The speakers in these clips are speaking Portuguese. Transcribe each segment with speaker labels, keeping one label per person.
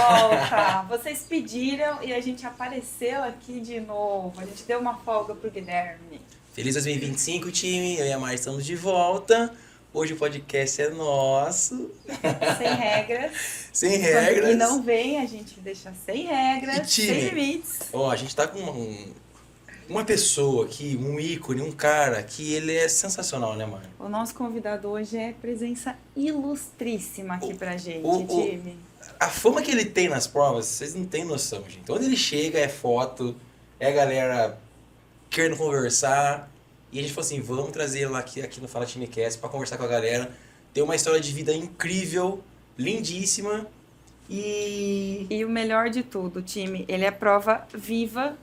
Speaker 1: volta! Vocês pediram e a gente apareceu aqui de novo. A gente deu uma folga pro Guilherme.
Speaker 2: Feliz 2025, time. Eu e a Mari estamos de volta. Hoje o podcast é nosso.
Speaker 1: Sem regras.
Speaker 2: Sem regras.
Speaker 1: E não vem, a gente deixa sem regras,
Speaker 2: time,
Speaker 1: sem limites.
Speaker 2: Ó, a gente tá com uma pessoa aqui, um ícone, um cara que ele é sensacional, né, Mari?
Speaker 1: O nosso convidado hoje é presença ilustríssima aqui pra gente, time.
Speaker 2: A fama que ele tem nas provas, vocês não têm noção, gente. Onde ele chega é foto, é a galera querendo conversar. E a gente falou assim, vamos trazer ele aqui no Fala Time Cast pra conversar com a galera. Tem uma história de vida incrível, lindíssima. E
Speaker 1: o melhor de tudo, time, ele é prova viva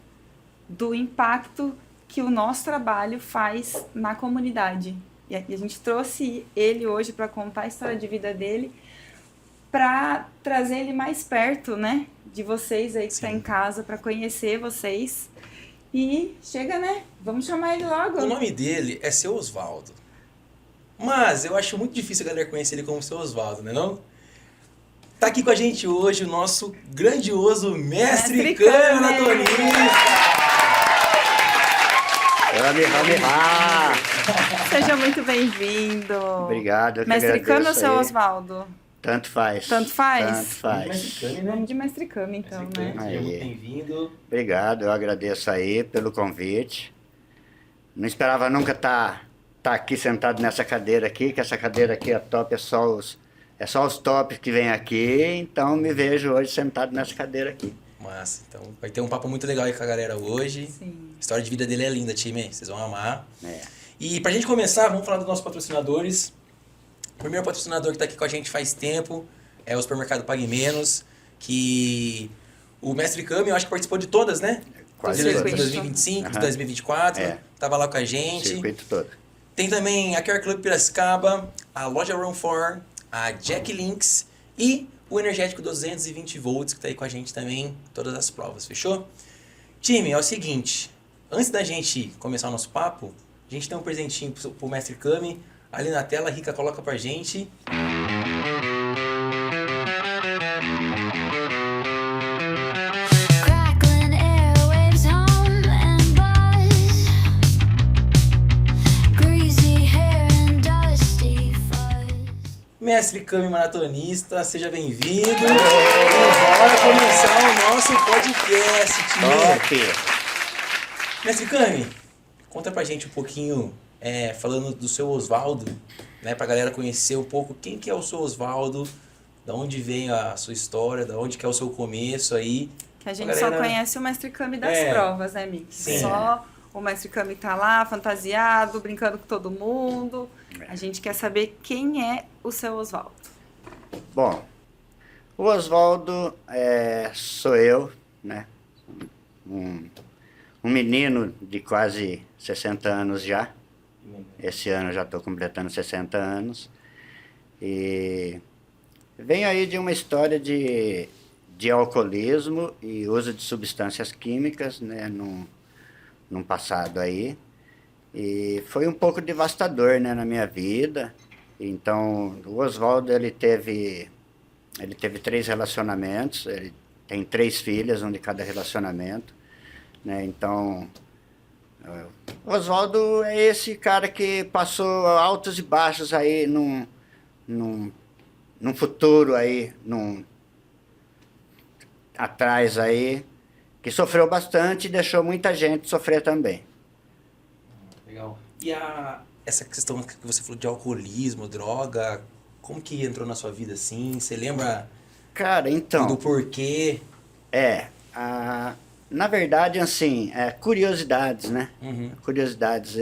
Speaker 1: do impacto que o nosso trabalho faz na comunidade. E a gente trouxe ele hoje para contar a história de vida dele, para trazer ele mais perto, né, de vocês aí que está em casa, para conhecer vocês. E chega, né? Vamos chamar ele logo.
Speaker 2: O nome dele é Seu Osvaldo. Mas eu acho muito difícil a galera conhecer ele como Seu Osvaldo, né não? Tá aqui com a gente hoje o nosso grandioso Mestre Kami maratonista.
Speaker 1: Seja muito bem-vindo.
Speaker 3: Obrigado, eu que
Speaker 1: Mestre Kami ou Seu
Speaker 3: aí.
Speaker 1: Osvaldo?
Speaker 3: Tanto faz.
Speaker 1: Tanto faz?
Speaker 3: Tanto faz.
Speaker 2: Mestre Kami, né?
Speaker 1: Vamos de Mestre Kami, então,
Speaker 2: Mestre Kami,
Speaker 1: né?
Speaker 2: seja muito bem-vindo.
Speaker 3: Obrigado, eu agradeço aí pelo convite. Não esperava nunca estar aqui sentado nessa cadeira aqui, que essa cadeira aqui é top, é só os tops que vêm aqui, então me vejo hoje sentado nessa cadeira aqui.
Speaker 2: Massa, então vai ter um papo muito legal aí com a galera hoje.
Speaker 1: Sim.
Speaker 2: A história de vida dele é linda, time, vocês vão amar.
Speaker 3: É.
Speaker 2: E pra gente começar, vamos falar dos nossos patrocinadores. O primeiro patrocinador que tá aqui com a gente faz tempo é o Supermercado Pague Menos, que o Mestre Kami, eu acho que participou de todas, né?
Speaker 3: Quase
Speaker 2: de
Speaker 3: todas.
Speaker 2: 2025, de
Speaker 3: Aham.
Speaker 2: 2024,
Speaker 3: É.
Speaker 2: tava lá com a gente.
Speaker 3: Circuito todo.
Speaker 2: Tem também a Care Club Piracicaba, a Loja Run 4, a Jack Links e o Energético 220 volts que tá aí com a gente também em todas as provas, fechou? Time, é o seguinte, antes da gente começar o nosso papo, a gente tem um presentinho pro Mestre Kami, ali na tela, a Rica coloca pra gente.
Speaker 4: Crackling airwaves hum and buzz, greasy hair and dusty fuzz.
Speaker 2: Mestre Kami maratonista, seja bem-vindo. E bora começar o nosso podcast, time.
Speaker 3: Top!
Speaker 2: Mestre Kami, conta pra gente um pouquinho, falando do seu Osvaldo, né, pra galera conhecer um pouco quem que é o seu Osvaldo, da onde vem a sua história, da onde que é o seu começo aí.
Speaker 1: Que a gente
Speaker 2: Pra
Speaker 1: só
Speaker 2: galera-
Speaker 1: conhece o Mestre Kami das
Speaker 2: É.
Speaker 1: provas, né, Mick?
Speaker 2: Sim.
Speaker 1: Só o Mestre Kami tá lá, fantasiado, brincando com todo mundo. A gente quer saber quem é o seu Osvaldo.
Speaker 3: Bom, o Osvaldo sou eu, né? Um menino de quase 60 anos já. Esse ano eu já estou completando 60 anos. E venho aí de uma história de alcoolismo e uso de substâncias químicas, né? Num passado aí. E foi um pouco devastador, né, na minha vida. Então, o Osvaldo, ele teve 3 relacionamentos, ele tem 3 filhas, um de cada relacionamento, né? Então, o Osvaldo é esse cara que passou altos e baixos aí num futuro aí, atrás aí, que sofreu bastante e deixou muita gente sofrer também.
Speaker 2: Legal. E essa questão que você falou de alcoolismo, droga, como que entrou na sua vida assim? Você lembra
Speaker 3: Cara, então...
Speaker 2: do porquê?
Speaker 3: Na verdade, assim, curiosidades, né?
Speaker 2: Uhum.
Speaker 3: Curiosidades.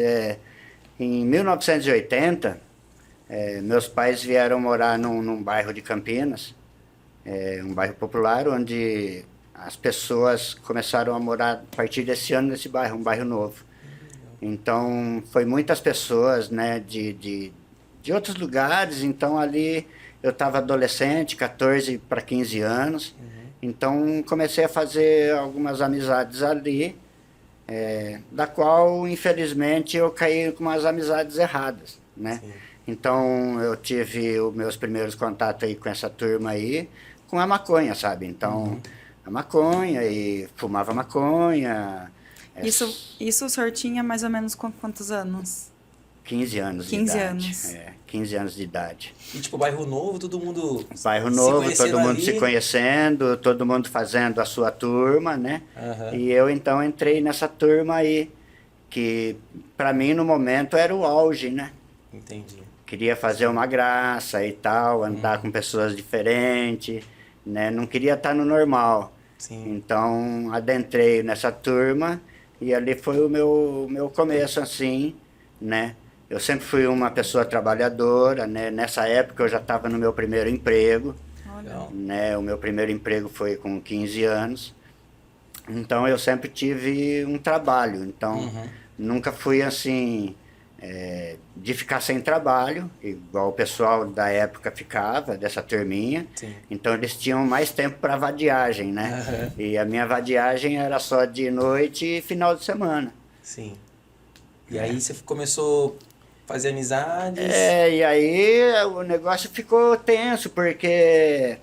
Speaker 3: Em 1980, meus pais vieram morar num bairro de Campinas, um bairro popular, onde as pessoas começaram a morar a partir desse ano nesse bairro, um bairro novo. Então, foi muitas pessoas, né, de outros lugares. Então, ali eu estava adolescente, 14 para 15 anos. Então, comecei a fazer algumas amizades ali, da qual, infelizmente, eu caí com umas amizades erradas, né?
Speaker 2: Sim.
Speaker 3: Então, eu tive os meus primeiros contatos aí com essa turma aí, com a maconha, sabe? Então, a maconha e fumava maconha.
Speaker 1: Isso o senhor tinha mais ou menos com quantos anos?
Speaker 3: 15 anos
Speaker 1: 15
Speaker 3: de idade.
Speaker 1: anos.
Speaker 3: 15 anos de idade.
Speaker 2: E tipo, bairro novo, todo mundo
Speaker 3: Bairro
Speaker 2: se
Speaker 3: novo,
Speaker 2: conhecendo
Speaker 3: todo mundo
Speaker 2: ali.
Speaker 3: se conhecendo, todo mundo fazendo a sua turma, né?
Speaker 2: Aham.
Speaker 3: E eu então entrei nessa turma aí, que para mim no momento era o auge, né?
Speaker 2: Entendi.
Speaker 3: Queria fazer uma graça e tal, andar com pessoas diferentes, né? Não queria estar no normal.
Speaker 2: Sim.
Speaker 3: Então adentrei nessa turma e ali foi o meu começo assim, né? Eu sempre fui uma pessoa trabalhadora, né? Nessa época eu já estava no meu primeiro emprego,
Speaker 2: Legal.
Speaker 3: né? O meu primeiro emprego foi com 15 anos. Então eu sempre tive um trabalho, então nunca fui assim de ficar sem trabalho, igual o pessoal da época ficava, dessa turminha.
Speaker 2: Sim.
Speaker 3: Então eles tinham mais tempo para vadiagem, né? E a minha vadiagem era só de noite e final de semana.
Speaker 2: Sim. E aí você começou a fazer amizades.
Speaker 3: E aí o negócio ficou tenso, porque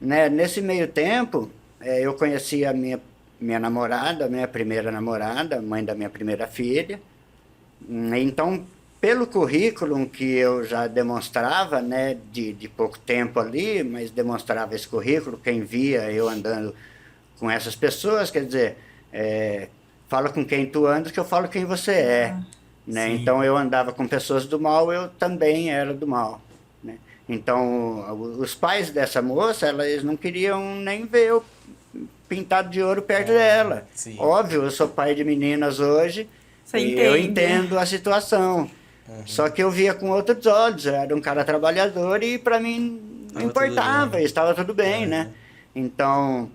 Speaker 3: né, nesse meio tempo eu conheci a minha namorada, a minha primeira namorada, mãe da minha primeira filha. Então, pelo currículo que eu já demonstrava, né, de pouco tempo ali, mas demonstrava esse currículo, quem via eu andando com essas pessoas, quer dizer, fala com quem tu andas que eu falo quem você é. Né? Então, eu andava com pessoas do mal, eu também era do mal. Né? Então, os pais dessa moça, eles não queriam nem ver eu pintado de ouro perto dela.
Speaker 2: Sim.
Speaker 3: Óbvio, eu sou pai de meninas hoje,
Speaker 1: Você
Speaker 3: e
Speaker 1: entende.
Speaker 3: eu entendo a situação. Só que eu via com outros olhos, eu era um cara trabalhador e para mim não
Speaker 2: Tava
Speaker 3: importava,
Speaker 2: tudo bem.
Speaker 3: estava tudo bem, né? Então,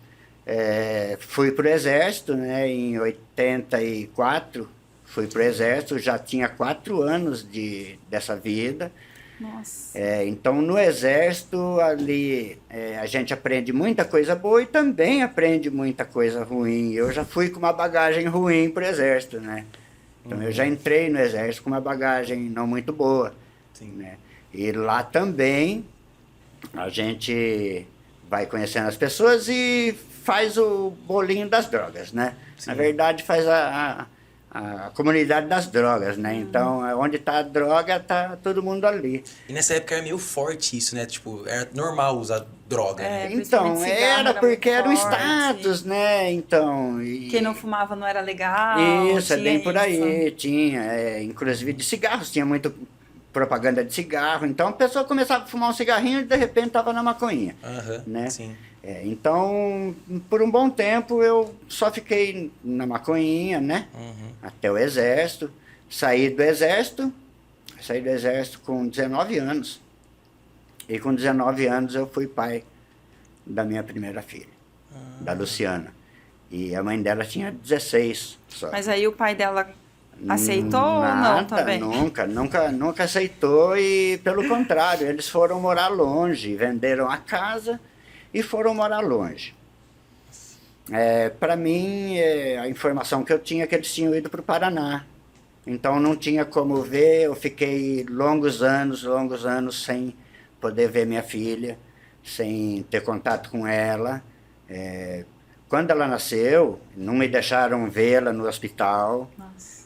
Speaker 3: fui pro exército, né? Em 84, fui pro exército, já tinha 4 anos dessa vida.
Speaker 1: Nossa.
Speaker 3: Então, no exército, ali, a gente aprende muita coisa boa e também aprende muita coisa ruim. Eu já fui com uma bagagem ruim pro exército, né? Então, eu já entrei no exército com uma bagagem não muito boa.
Speaker 2: Sim.
Speaker 3: Né? E lá também, a gente vai conhecendo as pessoas e faz o bolinho das drogas, né?
Speaker 2: Sim.
Speaker 3: Na verdade, faz a comunidade das drogas, né? Então, onde está a droga, está todo mundo ali.
Speaker 2: E nessa época era meio forte isso, né? Tipo, era normal usar droga, né?
Speaker 3: Então,
Speaker 1: principalmente cigarro
Speaker 3: era
Speaker 1: era
Speaker 3: porque
Speaker 1: muito
Speaker 3: era um
Speaker 1: forte.
Speaker 3: status, né? Então,
Speaker 1: Quem não fumava não era legal.
Speaker 3: isso, é
Speaker 1: tinha
Speaker 3: bem por
Speaker 1: isso.
Speaker 3: aí, tinha, inclusive de cigarros, tinha muito propaganda de cigarro, então a pessoa começava a fumar um cigarrinho e de repente estava na maconhinha,
Speaker 2: Aham,
Speaker 3: né?
Speaker 2: sim.
Speaker 3: Então, por um bom tempo eu só fiquei na maconhinha, né? Até o exército, saí do exército com 19 anos, e com 19 anos eu fui pai da minha primeira filha, da Luciana, e a mãe dela tinha 16 só.
Speaker 1: Mas aí o pai dela aceitou ou não
Speaker 3: Nada,
Speaker 1: também?
Speaker 3: nunca aceitou e pelo contrário, eles foram morar longe, venderam a casa e foram morar longe. Para mim, a informação que eu tinha é que eles tinham ido para o Paraná. Então não tinha como ver, eu fiquei longos anos sem poder ver minha filha, sem ter contato com ela. Quando ela nasceu, não me deixaram vê-la no hospital.
Speaker 1: Nossa.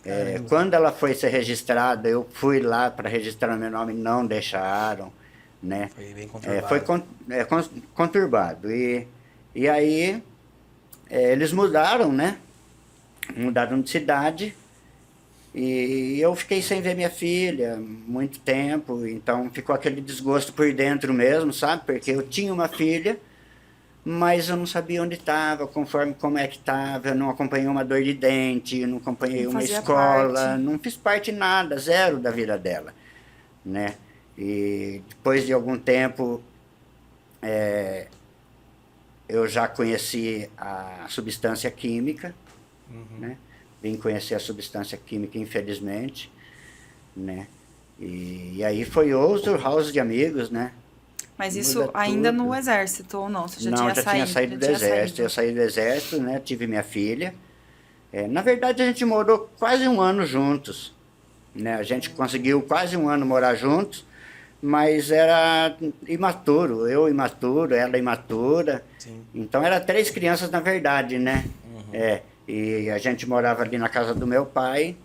Speaker 3: Quando ela foi ser registrada, eu fui lá para registrar meu nome, não deixaram, né?
Speaker 2: Foi bem conturbado.
Speaker 3: Foi conturbado. E aí, eles mudaram, né? Mudaram de cidade e eu fiquei sem ver minha filha muito tempo, então ficou aquele desgosto por dentro mesmo, sabe? Porque eu tinha uma filha, mas eu não sabia onde estava, como é que estava, eu não acompanhei uma dor de dente, não acompanhei
Speaker 1: Não
Speaker 3: uma
Speaker 1: fazia
Speaker 3: escola,
Speaker 1: parte.
Speaker 3: não fiz parte de nada, zero da vida dela, né? E depois de algum tempo, eu já conheci a substância química, né? Vim conhecer a substância química, infelizmente, né? E aí foi outro house de amigos, né?
Speaker 1: Mas
Speaker 3: Muda
Speaker 1: isso ainda
Speaker 3: tudo.
Speaker 1: no exército ou não? Você já
Speaker 3: Não,
Speaker 1: tinha
Speaker 3: já tinha saído do
Speaker 1: já tinha
Speaker 3: exército.
Speaker 1: saído.
Speaker 3: Eu saí do exército, né? Tive minha filha. Na verdade, a gente morou quase um ano juntos, né? A gente conseguiu quase um ano morar juntos, mas era imaturo, eu imaturo, ela imatura.
Speaker 2: Sim.
Speaker 3: Então era 3 crianças na verdade, né? E a gente morava ali na casa do meu pai,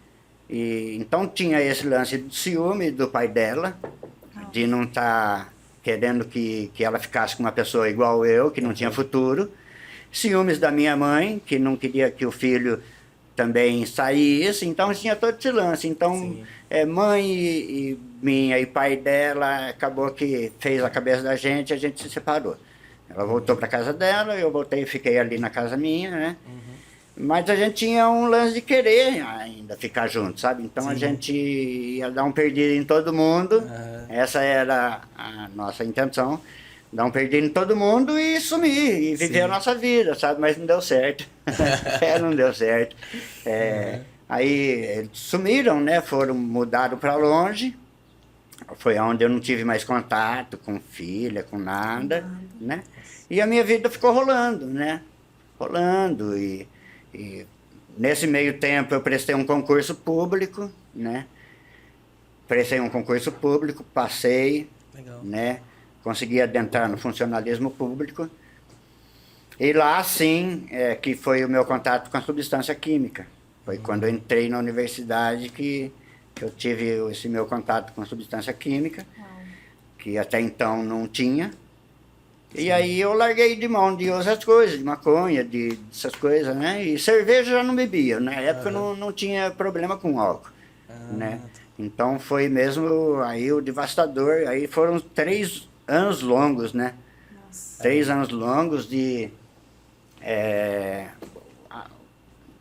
Speaker 3: e então tinha esse lance do ciúme do pai dela, de não estar querendo que ela ficasse com uma pessoa igual eu, que não tinha futuro. Ciúmes da minha mãe, que não queria que o filho também saísse, então tinha todo esse lance. Então, mãe e minha e pai dela, acabou que fez a cabeça da gente, a gente se separou. Ela voltou para casa dela, eu voltei e fiquei ali na casa minha, né? Mas a gente tinha um lance de querer ainda ficar junto, sabe? Então a gente ia dar um perdido em todo mundo, essa era a nossa intenção. Dar um perdido em todo mundo e sumir, e viver a nossa vida, sabe? Mas não deu certo. Não deu certo. Aí eles sumiram, né? Mudaram para longe. Foi onde eu não tive mais contato com filha, com nada, né? E a minha vida ficou rolando, né? Rolando. E nesse meio tempo eu prestei um concurso público, né? Prestei um concurso público, passei, né? Consegui adentrar no funcionalismo público. E lá, sim, que foi o meu contato com a substância química. Foi quando eu entrei na universidade que eu tive esse meu contato com a substância química, que até então não tinha. E aí eu larguei de mão de outras coisas, de maconha, dessas coisas, né? E cerveja já não bebia. Na época não tinha problema com álcool, né? Então foi mesmo aí o devastador. Aí foram 3 anos longos, né? 3 anos longos de...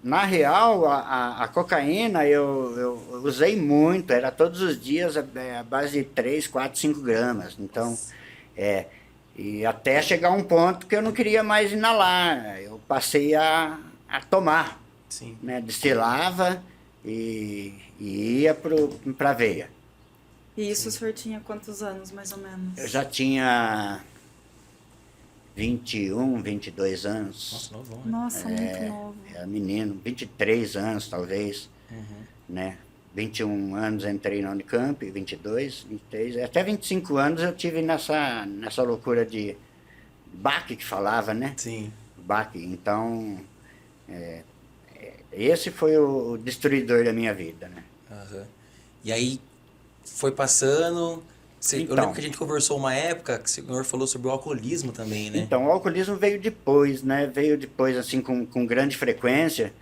Speaker 3: na real, a cocaína eu usei muito, era todos os dias a base de 3, 4, 5 gramas. Então, e até chegar um ponto que eu não queria mais inalar, eu passei a tomar, né? Destilava e ia para a veia.
Speaker 1: E isso o senhor tinha quantos anos, mais ou menos?
Speaker 3: Eu já tinha 21, 22 anos.
Speaker 2: Nossa, novão, né?
Speaker 1: Nossa, muito novo.
Speaker 3: Era menino, 23 anos talvez, né? 21 anos entrei na Unicamp, 22, 23, até 25 anos eu tive nessa loucura de baque que falava, né?
Speaker 2: Sim.
Speaker 3: Baque, então esse foi o destruidor da minha vida, né?
Speaker 2: E aí foi passando... Eu
Speaker 3: Então,
Speaker 2: lembro que a gente conversou uma época que o senhor falou sobre o alcoolismo também, né?
Speaker 3: Então, o alcoolismo veio depois, né? Veio depois, assim, com grande frequência.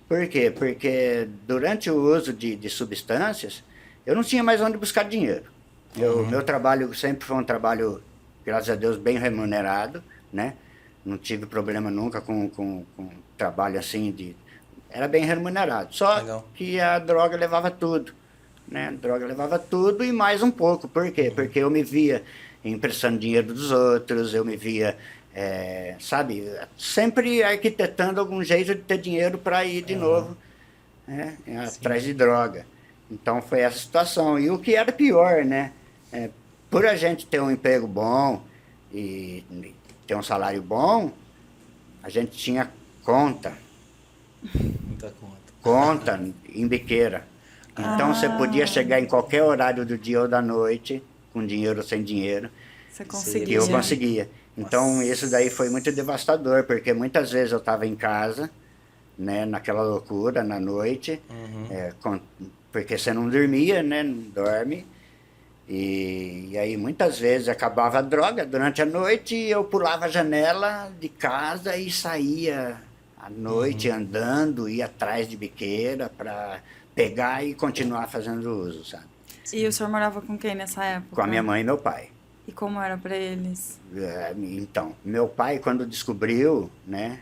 Speaker 3: Por quê? Porque durante o uso de substâncias, eu não tinha mais onde buscar dinheiro. Meu trabalho sempre foi um trabalho, graças a Deus, bem remunerado, né? Não tive problema nunca com trabalho assim Era bem remunerado. Só que a droga levava tudo. Né? A droga levava tudo e mais um pouco. Por quê? Porque eu me via emprestando dinheiro dos outros, eu me via, sabe, sempre arquitetando algum jeito de ter dinheiro para ir de novo, né? Atrás de droga. Então foi essa situação. E o que era pior, né? Por a gente ter um emprego bom e ter um salário bom, a gente tinha conta.
Speaker 2: Muita conta.
Speaker 3: Conta em biqueira. Então você podia chegar em qualquer horário do dia ou da noite, com dinheiro ou sem dinheiro.
Speaker 1: Você conseguia.
Speaker 3: E eu conseguia. Então isso daí foi muito devastador, porque muitas vezes eu estava em casa, né, naquela loucura, na noite, porque você não dormia, né, não dorme. E aí muitas vezes acabava a droga durante a noite e eu pulava a janela de casa e saía à noite andando, ia atrás de biqueira para pegar e continuar fazendo uso, sabe?
Speaker 1: E o senhor morava com quem nessa época?
Speaker 3: Com a minha mãe e meu pai.
Speaker 1: E como era para eles?
Speaker 3: Então, meu pai, quando descobriu, né?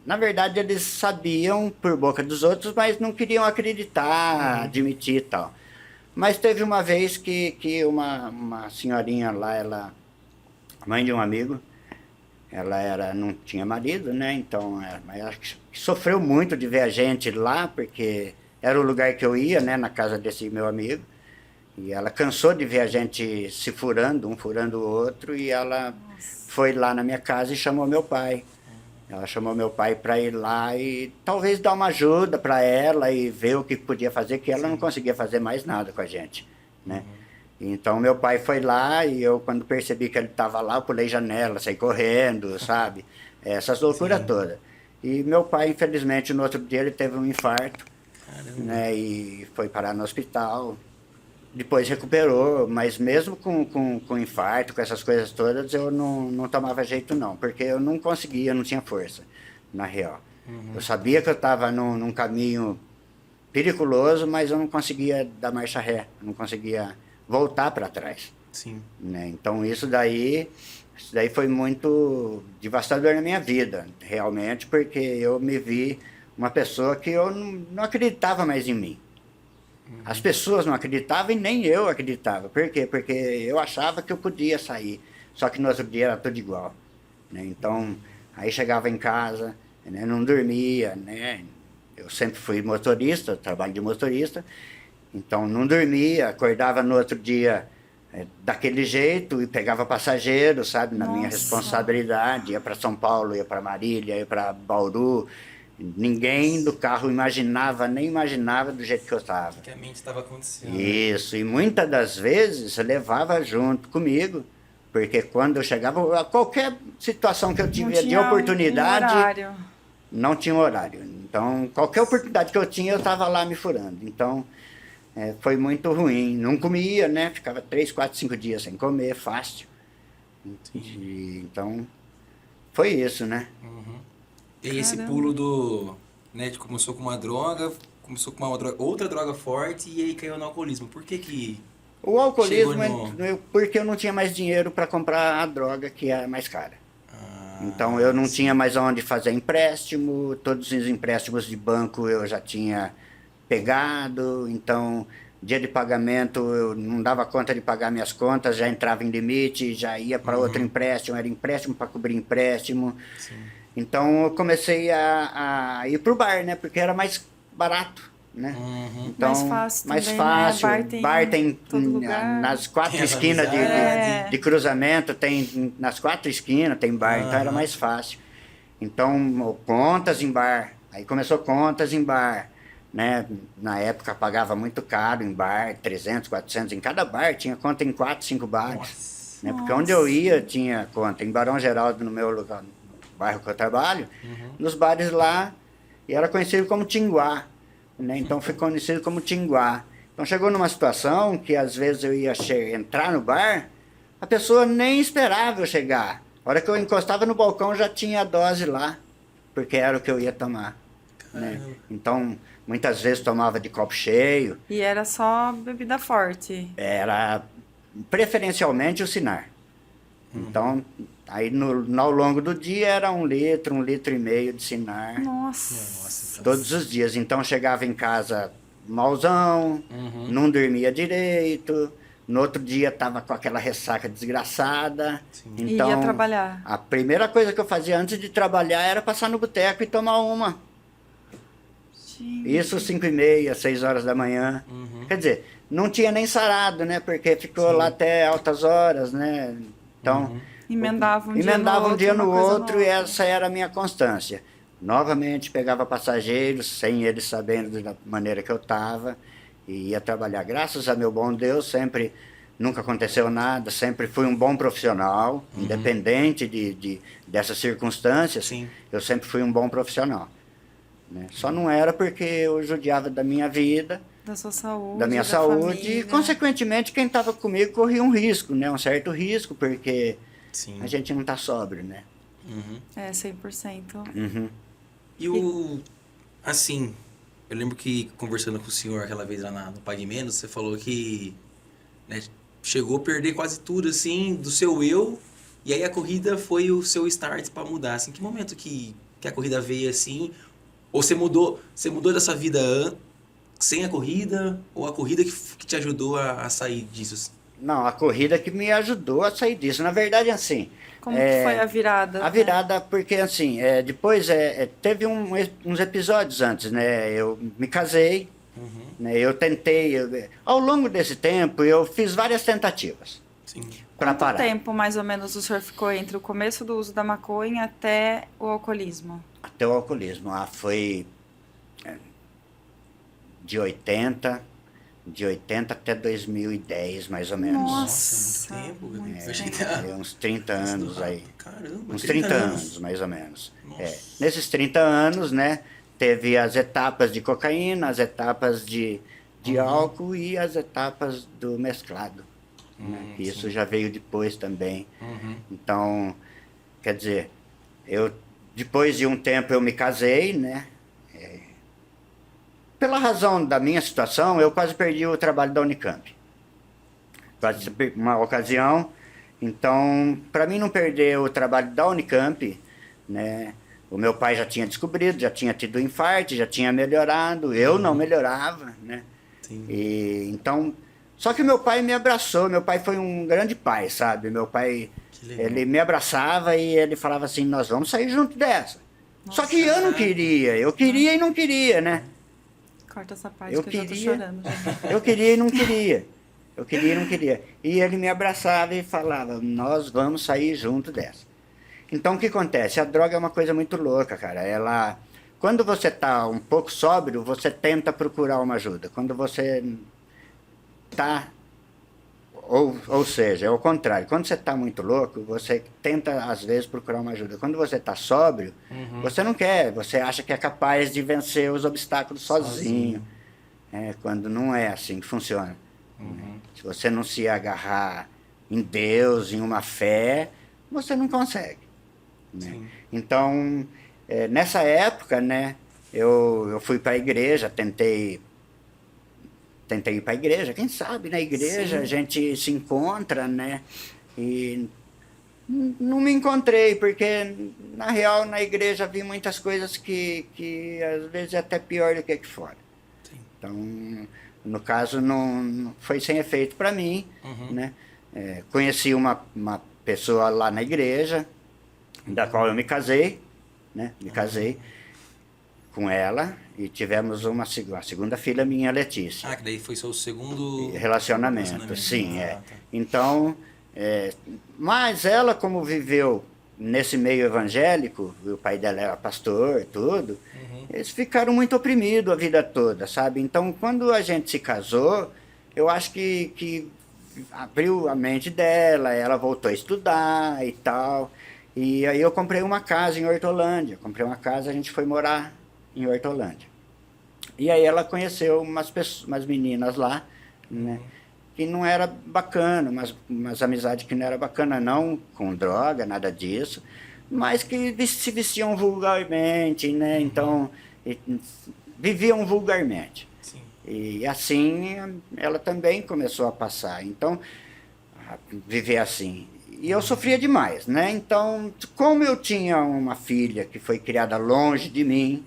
Speaker 3: Na verdade, eles sabiam por boca dos outros, mas não queriam acreditar, admitir e tal. Mas teve uma vez que uma senhorinha lá, mãe de um amigo, não tinha marido, né? Então, mas ela sofreu muito de ver a gente lá, porque era o lugar que eu ia, né? Na casa desse meu amigo. E ela cansou de ver a gente se furando, um furando o outro, e ela foi lá na minha casa e chamou meu pai. Ela chamou meu pai para ir lá e talvez dar uma ajuda para ela e ver o que podia fazer, que ela não conseguia fazer mais nada com a gente, né? Então meu pai foi lá e eu, quando percebi que ele estava lá, eu pulei janela, saí correndo, sabe? Essas loucuras todas. E meu pai, infelizmente, no outro dia ele teve um infarto, né? E foi parar no hospital. Depois recuperou, mas mesmo com infarto, com essas coisas todas, eu não tomava jeito não, porque eu não conseguia, eu não tinha força, na real. Eu sabia que eu estava num caminho periculoso, mas eu não conseguia dar marcha ré, eu não conseguia voltar para trás,
Speaker 2: Sim.
Speaker 3: né? Então isso daí foi muito devastador na minha vida, realmente, porque eu me vi uma pessoa que eu não acreditava mais em mim. As pessoas não acreditavam e nem eu acreditava. Por quê? Porque eu achava que eu podia sair, só que no outro dia era tudo igual, né? Então, aí chegava em casa, né, não dormia, né? Eu sempre fui motorista, trabalho de motorista, então não dormia, acordava no outro dia daquele jeito e pegava passageiro, sabe, na minha
Speaker 1: Nossa.
Speaker 3: responsabilidade, ia para São Paulo, ia para Marília, ia para Bauru. Ninguém do carro nem imaginava do jeito que eu estava.
Speaker 2: Que a mente estava acontecendo.
Speaker 3: Isso, e muitas das vezes eu levava junto comigo, porque quando eu chegava, a qualquer situação que eu
Speaker 1: Não
Speaker 3: tivesse de
Speaker 1: tinha um
Speaker 3: oportunidade,
Speaker 1: horário.
Speaker 3: não tinha horário. Então, qualquer oportunidade que eu tinha, eu estava lá me furando. Então, foi muito ruim. Não comia, né? Ficava 3, 4, 5 dias sem comer, fácil. Então, foi isso, né?
Speaker 2: E esse
Speaker 1: Caramba.
Speaker 2: pulo do... Né, de começou com uma droga, começou com outra droga forte e aí caiu no alcoolismo. Por que que...
Speaker 3: O alcoolismo
Speaker 2: Chegou
Speaker 3: porque eu não tinha mais dinheiro para comprar a droga que era mais cara.
Speaker 2: Ah,
Speaker 3: Então eu não tinha mais onde fazer empréstimo, todos os empréstimos de banco eu já tinha pegado, então dia de pagamento eu não dava conta de pagar minhas contas, já entrava em limite, já ia para outro empréstimo, era empréstimo para cobrir empréstimo.
Speaker 2: sim.
Speaker 3: Então eu comecei a ir pro bar, né? Porque era mais barato, né? Então,
Speaker 1: Mais fácil
Speaker 3: mais
Speaker 1: também, né?
Speaker 3: fácil.
Speaker 1: Bar tem em
Speaker 3: Tem
Speaker 1: todo lugar.
Speaker 3: nas 4
Speaker 2: Tem essa
Speaker 3: esquinas
Speaker 2: amizade.
Speaker 3: de cruzamento, tem nas 4 esquinas tem bar, então era mais fácil. Então, contas em bar. Aí começou contas em bar, né? Na época pagava muito caro em bar, 300, 400 em cada bar, tinha conta em 4, 5 bares. Né? Porque onde eu ia tinha conta. Em Barão Geraldo, no meu lugar, no bairro que eu trabalho, nos bares lá, e era conhecido como Tinguá, né? Então foi conhecido como Tinguá. Então chegou numa situação que às vezes eu ia entrar no bar, a pessoa nem esperava eu chegar. A hora que eu encostava no balcão já tinha a dose lá, porque era o que eu ia tomar, né? Então muitas vezes tomava de copo cheio,
Speaker 1: E era só bebida forte.
Speaker 3: era preferencialmente o Cinar. Então, aí ao longo do dia era 1 litro e meio de Cinar,
Speaker 1: Nossa.
Speaker 3: todos os dias. Então chegava em casa malzão, não dormia direito, no outro dia tava com aquela ressaca desgraçada.
Speaker 1: E
Speaker 3: Então,
Speaker 1: ia trabalhar.
Speaker 3: a primeira coisa que eu fazia antes de trabalhar era passar no boteco e tomar uma.
Speaker 1: Gente.
Speaker 3: Isso 5h30, 6 horas da manhã. Quer dizer, não tinha nem sarado, né? Porque ficou lá até altas horas, né? Então,
Speaker 1: Emendava um
Speaker 3: emendava um dia no
Speaker 1: uma coisa
Speaker 3: outro
Speaker 1: no
Speaker 3: e essa era a minha constância. Novamente pegava passageiros, sem eles sabendo da maneira que eu estava, e ia trabalhar. Graças a meu bom Deus, sempre, nunca aconteceu nada, sempre fui um bom profissional, independente dessas circunstâncias,
Speaker 2: Sim.
Speaker 3: eu sempre fui um bom profissional. Né? Só não era porque eu judiava da minha vida,
Speaker 1: Da sua saúde.
Speaker 3: da minha
Speaker 1: da
Speaker 3: saúde,
Speaker 1: família.
Speaker 3: e consequentemente quem estava comigo corria um risco, né? Um certo risco, porque
Speaker 2: Sim.
Speaker 3: a gente não está sóbrio, né?
Speaker 1: É, 100%.
Speaker 3: Uhum.
Speaker 2: E o... Assim, eu lembro que conversando com o senhor aquela vez lá no Pague Menos, você falou que, né, chegou a perder quase tudo, assim, do seu eu, e aí a corrida foi o seu start para mudar. Assim, que momento que a corrida veio assim? Ou você mudou dessa vida sem a corrida, ou a corrida que te ajudou a sair disso?
Speaker 3: Não, a corrida que me ajudou a sair disso. Na verdade, assim...
Speaker 1: Como que foi a virada?
Speaker 3: A virada, porque assim, depois teve uns episódios antes, né? Eu me casei, né? Eu tentei... ao longo desse tempo, eu fiz várias tentativas
Speaker 2: Sim.
Speaker 3: para
Speaker 1: Quanto
Speaker 3: parar.
Speaker 1: tempo, mais ou menos, o senhor ficou entre o começo do uso da maconha até o alcoolismo?
Speaker 3: Até o alcoolismo. Foi de 80 de 80 até 2010, mais ou menos.
Speaker 1: Nossa,
Speaker 2: muito tempo.
Speaker 1: muito
Speaker 2: Eu achei
Speaker 1: tempo.
Speaker 2: que era
Speaker 3: É, uns 30 anos aí.
Speaker 2: Caramba,
Speaker 3: Uns 30
Speaker 2: anos.
Speaker 3: anos, mais ou menos.
Speaker 2: Nossa.
Speaker 3: Nesses 30 anos, né, teve as etapas de cocaína, as etapas de álcool e as etapas do mesclado. Né, que isso
Speaker 2: sim.
Speaker 3: já veio depois também.
Speaker 2: Uhum.
Speaker 3: Então, quer dizer, depois de um tempo eu me casei, né? Pela razão da minha situação, eu quase perdi o trabalho da Unicamp. Quase uma ocasião. Então, para mim não perder o trabalho da Unicamp, né? O meu pai já tinha descobrido, já tinha tido infarto, já tinha melhorado, eu não melhorava, né?
Speaker 2: Sim.
Speaker 3: E, então, só que meu pai me abraçou, meu pai foi um grande pai, sabe? Meu pai,
Speaker 2: Que legal.
Speaker 3: ele me abraçava e ele falava assim, nós vamos sair junto dessa. Só que eu não queria, eu queria e não queria, né?
Speaker 1: Corta essa parte
Speaker 3: Eu
Speaker 1: que eu já tô
Speaker 3: queria.
Speaker 1: chorando. já.
Speaker 3: Eu queria e não queria. Eu queria e não queria. E ele me abraçava e falava, nós vamos sair junto dessa. Então o que acontece? A droga é uma coisa muito louca, cara. Ela, quando você está um pouco sóbrio, você tenta procurar uma ajuda. Quando você está, ou seja, é o contrário. Quando você está muito louco, você tenta às vezes procurar uma ajuda. Quando você está sóbrio, você não quer. Você acha que é capaz de vencer os obstáculos sozinho. Quando não é assim que funciona. Se você não se agarrar em Deus, em uma fé, você não consegue. Né? Então, nessa época, né, eu fui para a igreja, tentei ir para a igreja. Quem sabe na igreja a gente se encontra, né? E não me encontrei, porque na real na igreja vi muitas coisas que às vezes é até pior do que aqui fora.
Speaker 2: Sim.
Speaker 3: Então, no caso, não foi sem efeito para mim, né? Conheci uma pessoa lá na igreja, da qual eu me casei, né? Me casei com ela e tivemos a segunda filha minha, Letícia.
Speaker 2: Ah, que daí foi seu segundo
Speaker 3: Relacionamento, sim,
Speaker 2: Ah, tá.
Speaker 3: Então, mas ela, como viveu nesse meio evangélico, o pai dela era pastor e tudo, eles ficaram muito oprimidos a vida toda, sabe? Então, quando a gente se casou, eu acho que abriu a mente dela, ela voltou a estudar e tal. E aí eu comprei uma casa em Hortolândia. Comprei uma casa, a gente foi morar em Hortolândia. E aí ela conheceu umas meninas lá, né? Que não era bacana, umas amizades que não era bacana, não com droga, nada disso, mas que se vestiam vulgarmente, né? Então, viviam vulgarmente.
Speaker 2: Sim.
Speaker 3: E assim ela também começou a passar. Então, a viver assim. E eu sofria demais, né? Então, como eu tinha uma filha que foi criada longe de mim,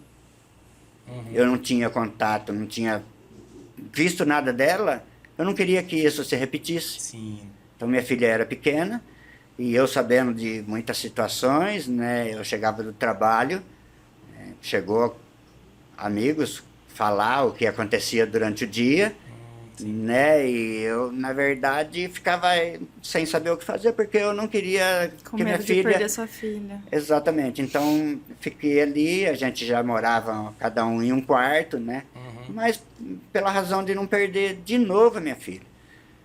Speaker 3: eu não tinha contato, não tinha visto nada dela, eu não queria que isso se repetisse.
Speaker 2: Sim.
Speaker 3: Então, minha filha era pequena, e eu sabendo de muitas situações, né? Eu chegava do trabalho, chegou amigos falar o que acontecia durante o dia, né? E eu, na verdade, ficava sem saber o que fazer, porque eu não queria
Speaker 1: Com
Speaker 3: que minha
Speaker 1: medo de
Speaker 3: filha...
Speaker 1: perder sua filha.
Speaker 3: Exatamente. Então, fiquei ali, a gente já morava cada um em um quarto, né? Mas pela razão de não perder de novo a minha filha,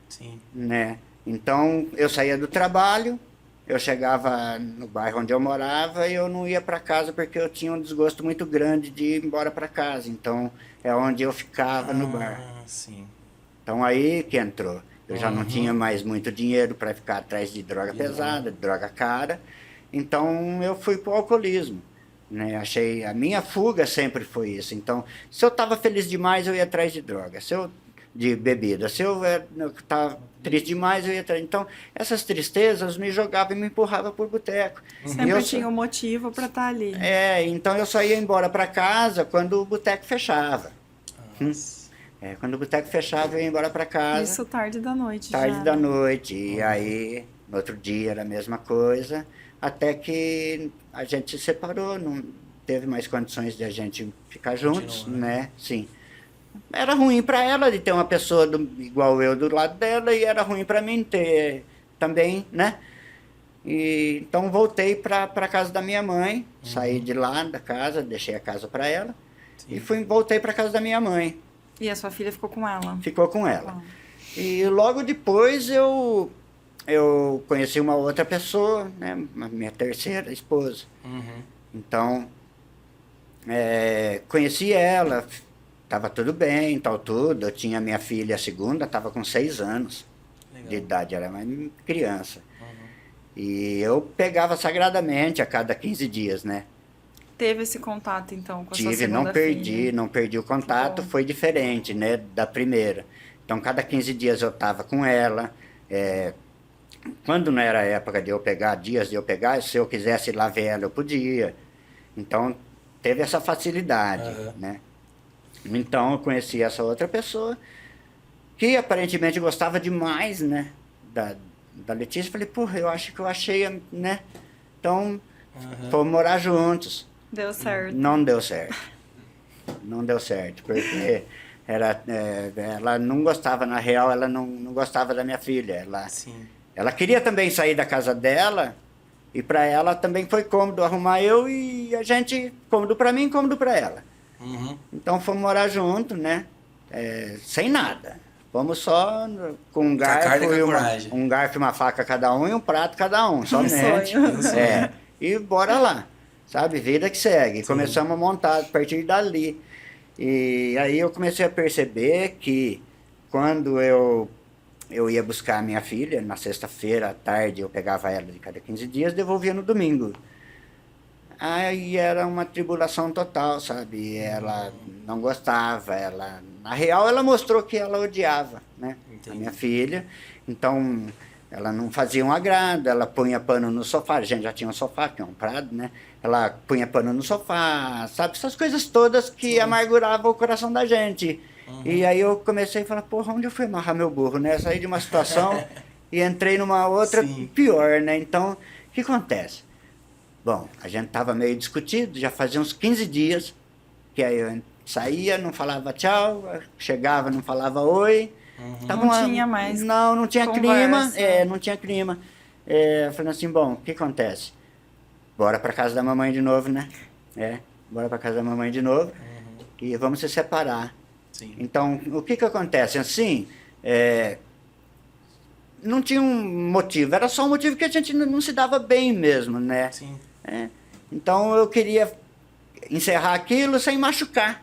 Speaker 2: Sim.
Speaker 3: né? Então, eu saía do trabalho, eu chegava no bairro onde eu morava e eu não ia para casa porque eu tinha um desgosto muito grande de ir embora para casa. Então, é onde eu ficava no bar.
Speaker 2: Sim.
Speaker 3: Então, aí que entrou. Eu já não tinha mais muito dinheiro para ficar atrás de droga pesada, de droga cara. Então, eu fui para o alcoolismo. Né? Achei, a minha fuga sempre foi isso. Então, se eu estava feliz demais, eu ia atrás de droga. De bebida. Se eu estava triste demais, eu ia atrás. Então, essas tristezas me jogavam e me empurravam por boteco.
Speaker 1: Sempre tinha um motivo para estar ali.
Speaker 3: Então eu só ia embora para casa quando o boteco fechava. Quando o boteco fechava, eu ia embora para casa.
Speaker 1: Isso tarde da noite.
Speaker 3: Tarde
Speaker 1: já,
Speaker 3: da
Speaker 1: né?
Speaker 3: noite. E aí, no outro dia era a mesma coisa. Até que a gente se separou, não teve mais condições de a gente ficar juntos, né? Sim. Era ruim para ela de ter uma pessoa igual eu do lado dela e era ruim para mim ter também, né? E, então voltei para casa da minha mãe, saí de lá da casa, deixei a casa para ela e voltei para casa da minha mãe,
Speaker 1: E a sua filha ficou com ela?
Speaker 3: Ficou com ela.
Speaker 1: Ah.
Speaker 3: E logo depois eu conheci uma outra pessoa, né? A minha terceira esposa.
Speaker 2: Uhum.
Speaker 3: Então, conheci ela, estava tudo bem, tal, tudo. Eu tinha minha filha, a segunda, estava com 6 anos
Speaker 2: Legal.
Speaker 3: de idade, era uma criança.
Speaker 2: Uhum.
Speaker 3: E eu pegava sagradamente a cada 15 dias, né?
Speaker 1: Teve esse contato, então, com a sua
Speaker 3: Tive,
Speaker 1: segunda
Speaker 3: não perdi,
Speaker 1: filha?
Speaker 3: não perdi o contato,
Speaker 1: bom.
Speaker 3: foi diferente, né, da primeira. Então, cada 15 dias eu estava com ela. Quando não era época de eu pegar, dias de eu pegar, se eu quisesse ir lá ver ela, eu podia. Então, teve essa facilidade,
Speaker 2: Aham.
Speaker 3: né? Então, eu conheci essa outra pessoa, que aparentemente gostava demais, né, da Letícia. Falei, porra, eu acho que eu achei, né? Então,
Speaker 2: Aham.
Speaker 3: fomos morar juntos.
Speaker 1: Deu certo.
Speaker 3: Não deu certo. Não deu certo, porque ela não gostava, na real, ela não gostava da minha filha.
Speaker 2: Sim.
Speaker 3: Ela queria também sair da casa dela, e para ela também foi cômodo arrumar eu, e a gente, cômodo para mim, cômodo para ela.
Speaker 2: Uhum.
Speaker 3: Então fomos morar junto, né? Sem nada. Fomos só com um
Speaker 2: a cara e
Speaker 3: garfo,
Speaker 2: com a
Speaker 3: e
Speaker 2: coragem.
Speaker 3: um garfo e uma faca cada um e um prato cada um, somente.
Speaker 1: sonho.
Speaker 3: E bora lá, sabe? Vida que segue. Começamos a montar a partir dali. E aí eu comecei a perceber que quando eu ia buscar a minha filha, na sexta-feira à tarde eu pegava ela de cada 15 dias, devolvia no domingo. Aí era uma tribulação total, sabe? Ela não gostava, na real ela mostrou que ela odiava, né?
Speaker 2: Entendi.
Speaker 3: A minha filha. Então, ela não fazia um agrado, ela punha pano no sofá, a gente já tinha um sofá, que é um prado, né? Ela punha pano no sofá, sabe? Essas coisas todas que amarguravam o coração da gente.
Speaker 2: Uhum.
Speaker 3: E aí eu comecei a falar, porra, onde eu fui amarrar meu burro, né? Saí de uma situação e entrei numa outra
Speaker 2: Sim.
Speaker 3: pior, né? Então, o que acontece? Bom, a gente estava meio discutido, já fazia uns 15 dias, que aí eu saía, não falava tchau, chegava, não falava oi.
Speaker 2: Uhum.
Speaker 3: Tava
Speaker 1: Não tinha mais
Speaker 3: Não tinha
Speaker 1: conversa.
Speaker 3: clima, não tinha clima. Falando assim, bom, o que acontece? Bora pra casa da mamãe de novo, né? Bora pra casa da mamãe de novo e vamos se separar.
Speaker 2: Sim.
Speaker 3: Então, o que acontece? Assim, não tinha um motivo, era só um motivo que a gente não se dava bem mesmo, né?
Speaker 2: Sim.
Speaker 3: Então eu queria encerrar aquilo sem machucar,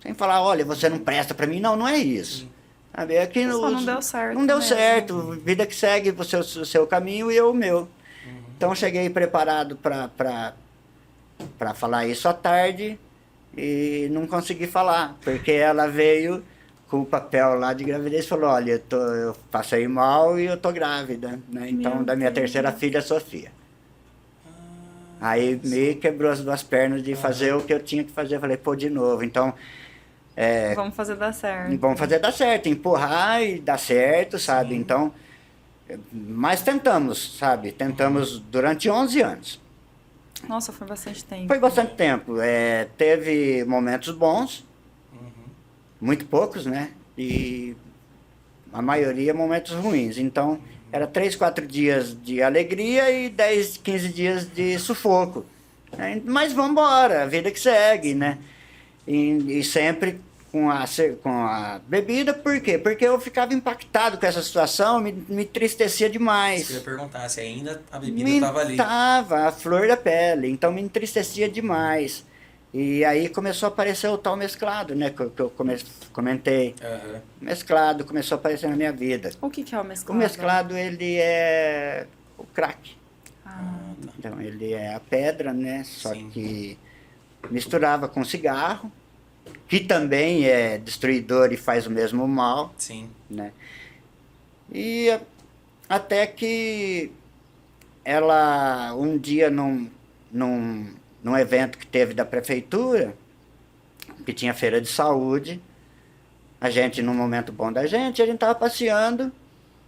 Speaker 3: sem falar, olha, você não presta pra mim. Não, não é isso.
Speaker 2: Sim.
Speaker 3: Sabe? É que
Speaker 1: Só não deu certo
Speaker 3: Não deu
Speaker 1: mesmo.
Speaker 3: certo, vida que segue, você o seu caminho e eu o meu. Então cheguei preparado para falar isso à tarde e não consegui falar, porque ela veio com o papel lá de gravidez e falou, olha, eu passei mal e eu tô grávida, né? Então,
Speaker 1: Meu
Speaker 3: da minha
Speaker 1: Deus.
Speaker 3: terceira filha, Sofia. Aí me quebrou as duas pernas de fazer o que eu tinha que fazer. Eu falei, pô, de novo. Então,
Speaker 1: Vamos fazer dar certo.
Speaker 3: vamos fazer dar certo, empurrar e dar certo, sabe?
Speaker 2: Sim.
Speaker 3: Então, mas tentamos, sabe? Tentamos durante 11 anos.
Speaker 1: Nossa, foi bastante tempo.
Speaker 3: Foi bastante tempo. Teve momentos bons, muito poucos, né? E a maioria momentos ruins. Então, era 3, 4 dias de alegria e 10, 15 dias de sufoco. Mas vamos embora, a vida que segue, né? E sempre com a bebida, por quê? Porque eu ficava impactado com essa situação, me entristecia demais.
Speaker 2: Eu ia perguntar se ainda a bebida
Speaker 3: Me
Speaker 2: estava ali.
Speaker 3: tava a flor da pele, então me entristecia demais. E aí começou a aparecer o tal mesclado, né? Que eu comentei.
Speaker 2: Aham.
Speaker 3: Mesclado começou a aparecer na minha vida.
Speaker 1: O que é o
Speaker 3: O
Speaker 1: mesclado?
Speaker 3: mesclado, ele é o crack.
Speaker 1: Ah,
Speaker 2: Tá.
Speaker 3: Então, ele é a pedra, né? Só
Speaker 2: Sim.
Speaker 3: que misturava com cigarro, que também é destruidor e faz o mesmo mal,
Speaker 2: Sim.
Speaker 3: né? E até que ela, um dia, num evento que teve da prefeitura, que tinha feira de saúde, a gente, num momento bom da gente, a gente estava passeando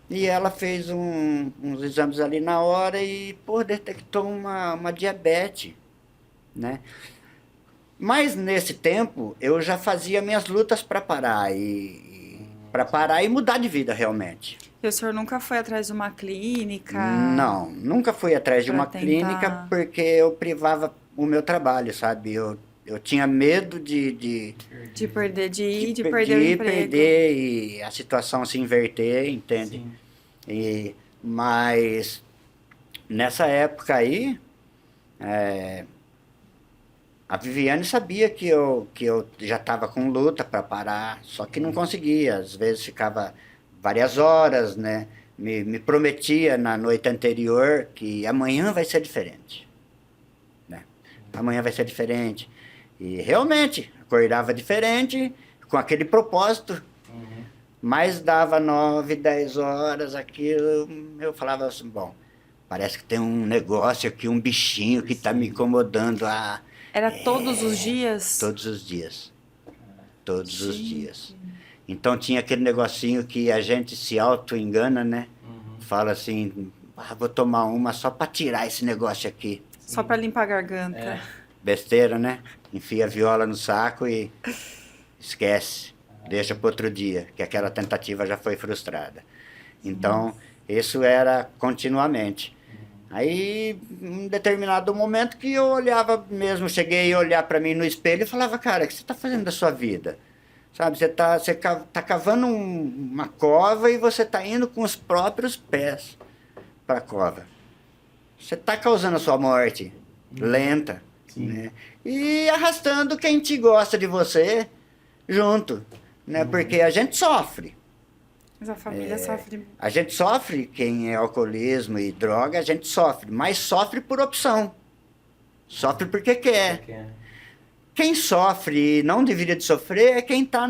Speaker 3: e ela fez uns exames ali na hora e, pô, detectou uma diabetes, né? Mas nesse tempo eu já fazia minhas lutas para parar e mudar de vida realmente.
Speaker 1: e o senhor nunca foi atrás de uma clínica?
Speaker 3: Não, nunca fui atrás de
Speaker 1: Pra
Speaker 3: uma
Speaker 1: tentar.
Speaker 3: clínica porque eu privava o meu trabalho, sabe? Eu eu tinha medo
Speaker 1: De perder, de ir, de
Speaker 3: per-
Speaker 1: perder o
Speaker 3: de
Speaker 1: emprego.
Speaker 3: perder e a situação se inverter, entende?
Speaker 2: Sim.
Speaker 3: Mas nessa época aí, a Viviane sabia que eu já estava com luta para parar, só que não conseguia. Às vezes ficava várias horas, né? Me prometia na noite anterior que amanhã vai ser diferente, né? Amanhã vai ser diferente. E realmente, acordava diferente, com aquele propósito. Mas dava 9, 10 horas, aquilo, eu falava assim, bom, parece que tem um negócio aqui, um bichinho que está me incomodando
Speaker 1: Era todos os dias?
Speaker 3: todos os dias. Todos os
Speaker 1: Gente.
Speaker 3: dias. Então tinha aquele negocinho que a gente se auto-engana, né? Fala assim, vou tomar uma só para tirar esse negócio aqui.
Speaker 1: Só pra limpar a garganta.
Speaker 2: É.
Speaker 3: Besteira, né? Enfia a viola no saco e esquece. Deixa para outro dia, que aquela tentativa já foi frustrada. Então, isso era continuamente. Aí, em determinado momento que eu olhava mesmo, cheguei a olhar para mim no espelho e falava, cara, o que você está fazendo da sua vida? Sabe, você tá cavando uma cova e você está indo com os próprios pés para a cova. Você está causando a sua morte lenta, né? E arrastando quem te gosta de você junto, né? Porque a gente sofre.
Speaker 1: Mas a família sofre.
Speaker 3: A gente sofre, quem é alcoolismo e droga, a gente sofre, mas sofre por opção. Sofre porque quer. Quem sofre e não deveria de sofrer é quem está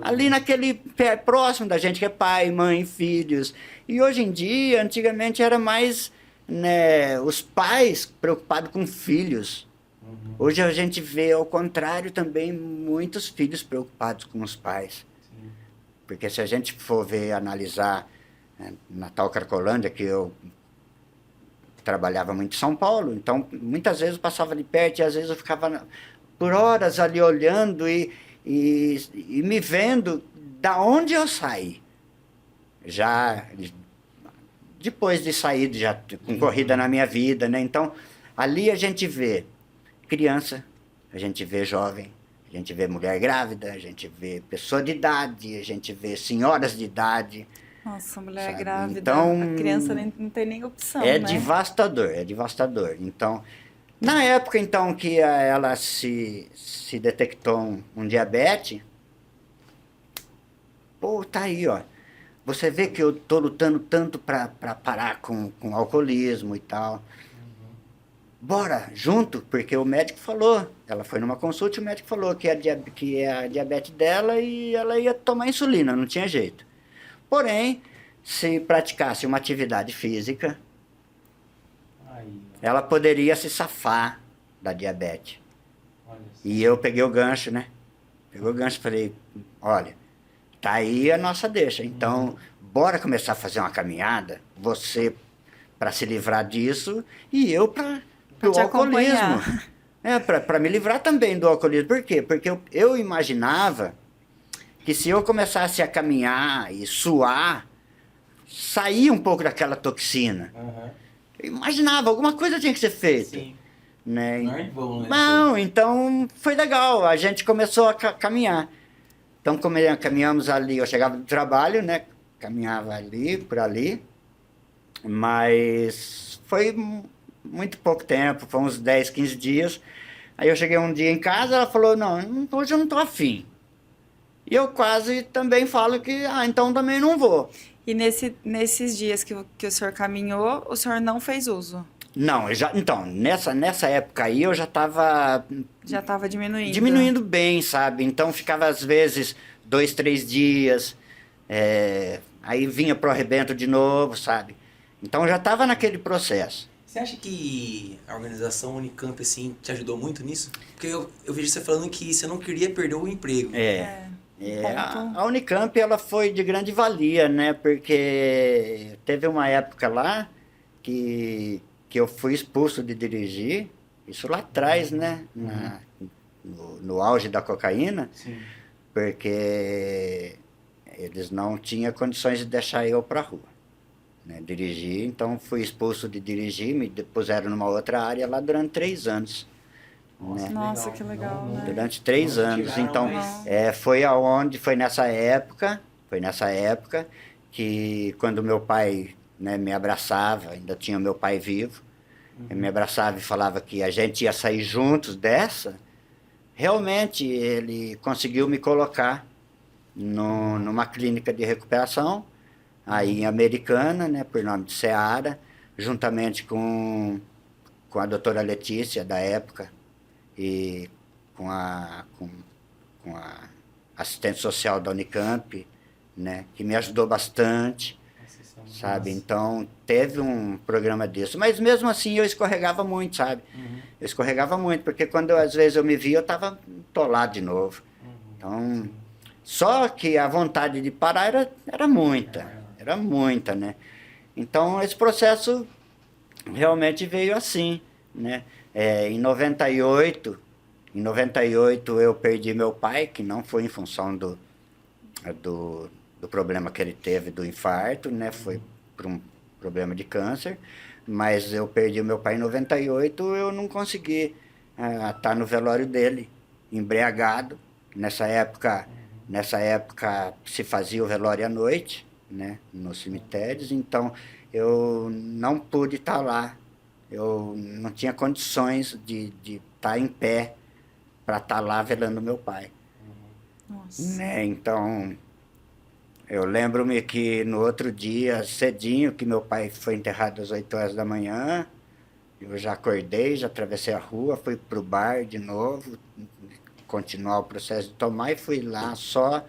Speaker 3: ali naquele pé próximo da gente, que é pai, mãe, filhos. E hoje em dia, antigamente era mais, né, os pais preocupados com filhos. Hoje a gente vê, ao contrário, também muitos filhos preocupados com os pais. Porque se a gente for ver, analisar, Natal Cracolândia, que eu trabalhava muito em São Paulo, então muitas vezes eu passava ali perto e às vezes eu ficava por horas ali olhando e me vendo da onde eu saí. Já depois de sair, já com corrida na minha vida, né? Então, ali a gente vê criança, a gente vê jovem, a gente vê mulher grávida, a gente vê pessoa de idade, a gente vê senhoras de idade.
Speaker 1: Nossa, mulher
Speaker 3: Sabe?
Speaker 1: grávida,
Speaker 3: Então,
Speaker 1: a criança não tem nem opção,
Speaker 3: É
Speaker 1: né?
Speaker 3: devastador, é devastador. Então, na época então que ela se detectou um diabetes, pô, tá aí, ó. Você vê que eu tô lutando tanto para parar com o alcoolismo e tal. Bora, junto, porque o médico falou. Ela foi numa consulta e o médico falou que é a diabetes dela e ela ia tomar insulina, não tinha jeito. Porém, se praticasse uma atividade física, ela poderia se safar da diabetes. E eu peguei o gancho, né? Peguei o gancho e falei, olha, tá aí a nossa deixa. Então, bora começar a fazer uma caminhada, você para se livrar disso e eu para o
Speaker 1: te
Speaker 3: alcoolismo.
Speaker 1: acompanhar.
Speaker 3: Para me livrar também do alcoolismo. Por quê? Porque eu imaginava que se eu começasse a caminhar e suar, saía um pouco daquela toxina. Eu imaginava, alguma coisa tinha que ser feita.
Speaker 2: Sim.
Speaker 3: Né?
Speaker 2: Não é em vão, né?
Speaker 3: Não, então foi legal, a gente começou a caminhar. Então caminhamos ali, eu chegava do trabalho, né? Caminhava ali, por ali, mas foi muito pouco tempo, foi uns 10, 15 dias. Aí eu cheguei um dia em casa, ela falou, não, hoje eu não tô afim. E eu quase também falo que, então também não vou.
Speaker 1: E nesses dias que o senhor caminhou, o senhor não fez uso?
Speaker 3: Não, então, nessa época aí eu já estava
Speaker 1: Já estava diminuindo?
Speaker 3: diminuindo bem, sabe? Então ficava às vezes 2, 3 dias, aí vinha pro arrebento de novo, sabe? Então eu já estava naquele processo.
Speaker 2: Você acha que a organização Unicamp, assim, te ajudou muito nisso? Porque eu vejo você falando que você não queria perder o emprego.
Speaker 3: A Unicamp ela foi de grande valia, né? Porque teve uma época lá que eu fui expulso de dirigir, isso lá atrás, né? No auge da cocaína,
Speaker 2: Sim.
Speaker 3: porque eles não tinham condições de deixar eu para a rua, né? Dirigir, então fui expulso de dirigir, me puseram numa outra área lá durante 3 anos. né?
Speaker 1: Nossa, que legal, né?
Speaker 3: Durante 3 anos.
Speaker 2: tiveram
Speaker 3: Então,
Speaker 2: mais-
Speaker 3: foi nessa época que quando meu pai, né, me abraçava, ainda tinha meu pai vivo, ele me abraçava e falava que a gente ia sair juntos dessa, realmente ele conseguiu me colocar numa clínica de recuperação, aí em Americana, né, por nome de Seara, juntamente com a doutora Letícia da época e com a assistente social da Unicamp, né, que me ajudou bastante, sabe? Então, teve um programa disso. Mas mesmo assim eu escorregava muito, sabe? Eu escorregava muito, porque quando às vezes eu me via, eu estava atolado de novo. Então, só que a vontade de parar era muita, né? Então, esse processo realmente veio assim, né? Em 98 eu perdi meu pai, que não foi em função do problema que ele teve do infarto, né? Foi por um problema de câncer, mas eu perdi meu pai em 98, eu não consegui estar no velório dele, embriagado. Nessa época se fazia o velório à noite, né? Nos cemitérios, então eu não pude estar lá. Eu não tinha condições de estar em pé para estar lá velando meu pai.
Speaker 1: Nossa.
Speaker 3: Né? Então, eu lembro-me que no outro dia, cedinho, que meu pai foi enterrado às 8 horas da manhã, eu já acordei, já atravessei a rua, fui pro bar de novo, continuar o processo de tomar e fui lá só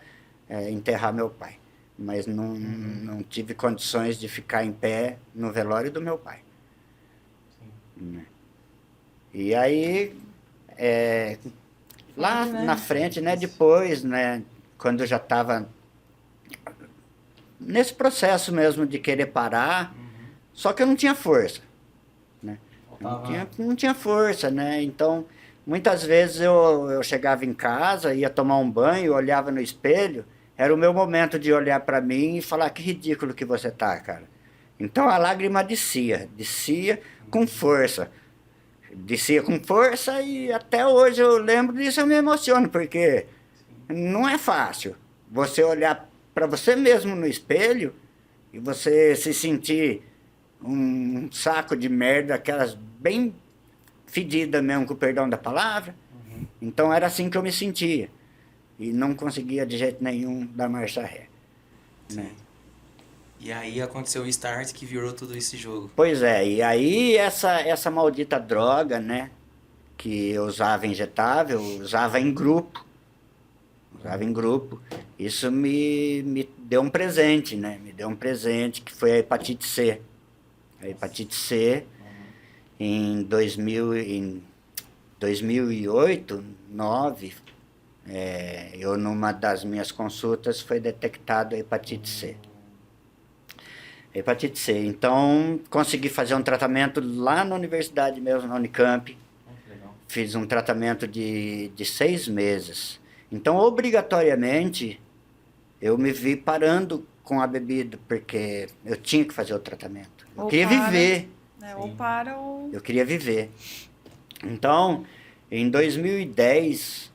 Speaker 3: enterrar meu pai. Mas não tive condições de ficar em pé no velório do meu pai. Né? E aí, lá na frente, né, depois, né, quando eu já estava nesse processo mesmo de querer parar, só que eu não tinha força, né? Não tinha força, né? Então, muitas vezes eu chegava em casa, ia tomar um banho, olhava no espelho, era o meu momento de olhar para mim e falar: que ridículo que você tá, cara. Então a lágrima descia com força. Descia com força e até hoje eu lembro disso, eu me emociono, porque não é fácil você olhar para você mesmo no espelho e você se sentir um saco de merda, aquelas bem fedidas mesmo, com o perdão da palavra. Então era assim que eu me sentia. E não conseguia de jeito nenhum dar marcha ré. Né?
Speaker 2: E aí aconteceu o start que virou tudo esse jogo.
Speaker 3: Pois é, e aí essa maldita droga, né, que eu usava injetável, eu usava em grupo. Isso me deu um presente, né? Me deu um presente que foi a hepatite C. A hepatite C, em 2008, 2009, eu numa das minhas consultas foi detectado a hepatite C. Hepatite C. Então, consegui fazer um tratamento lá na universidade mesmo, na Unicamp. Fiz um tratamento de 6 meses. Então, obrigatoriamente, eu me vi parando com a bebida, porque eu tinha que fazer o tratamento. Eu
Speaker 1: Ou
Speaker 3: queria
Speaker 1: para,
Speaker 3: viver.
Speaker 1: né? Ou para ou...
Speaker 3: Eu queria viver. Então, em 2010,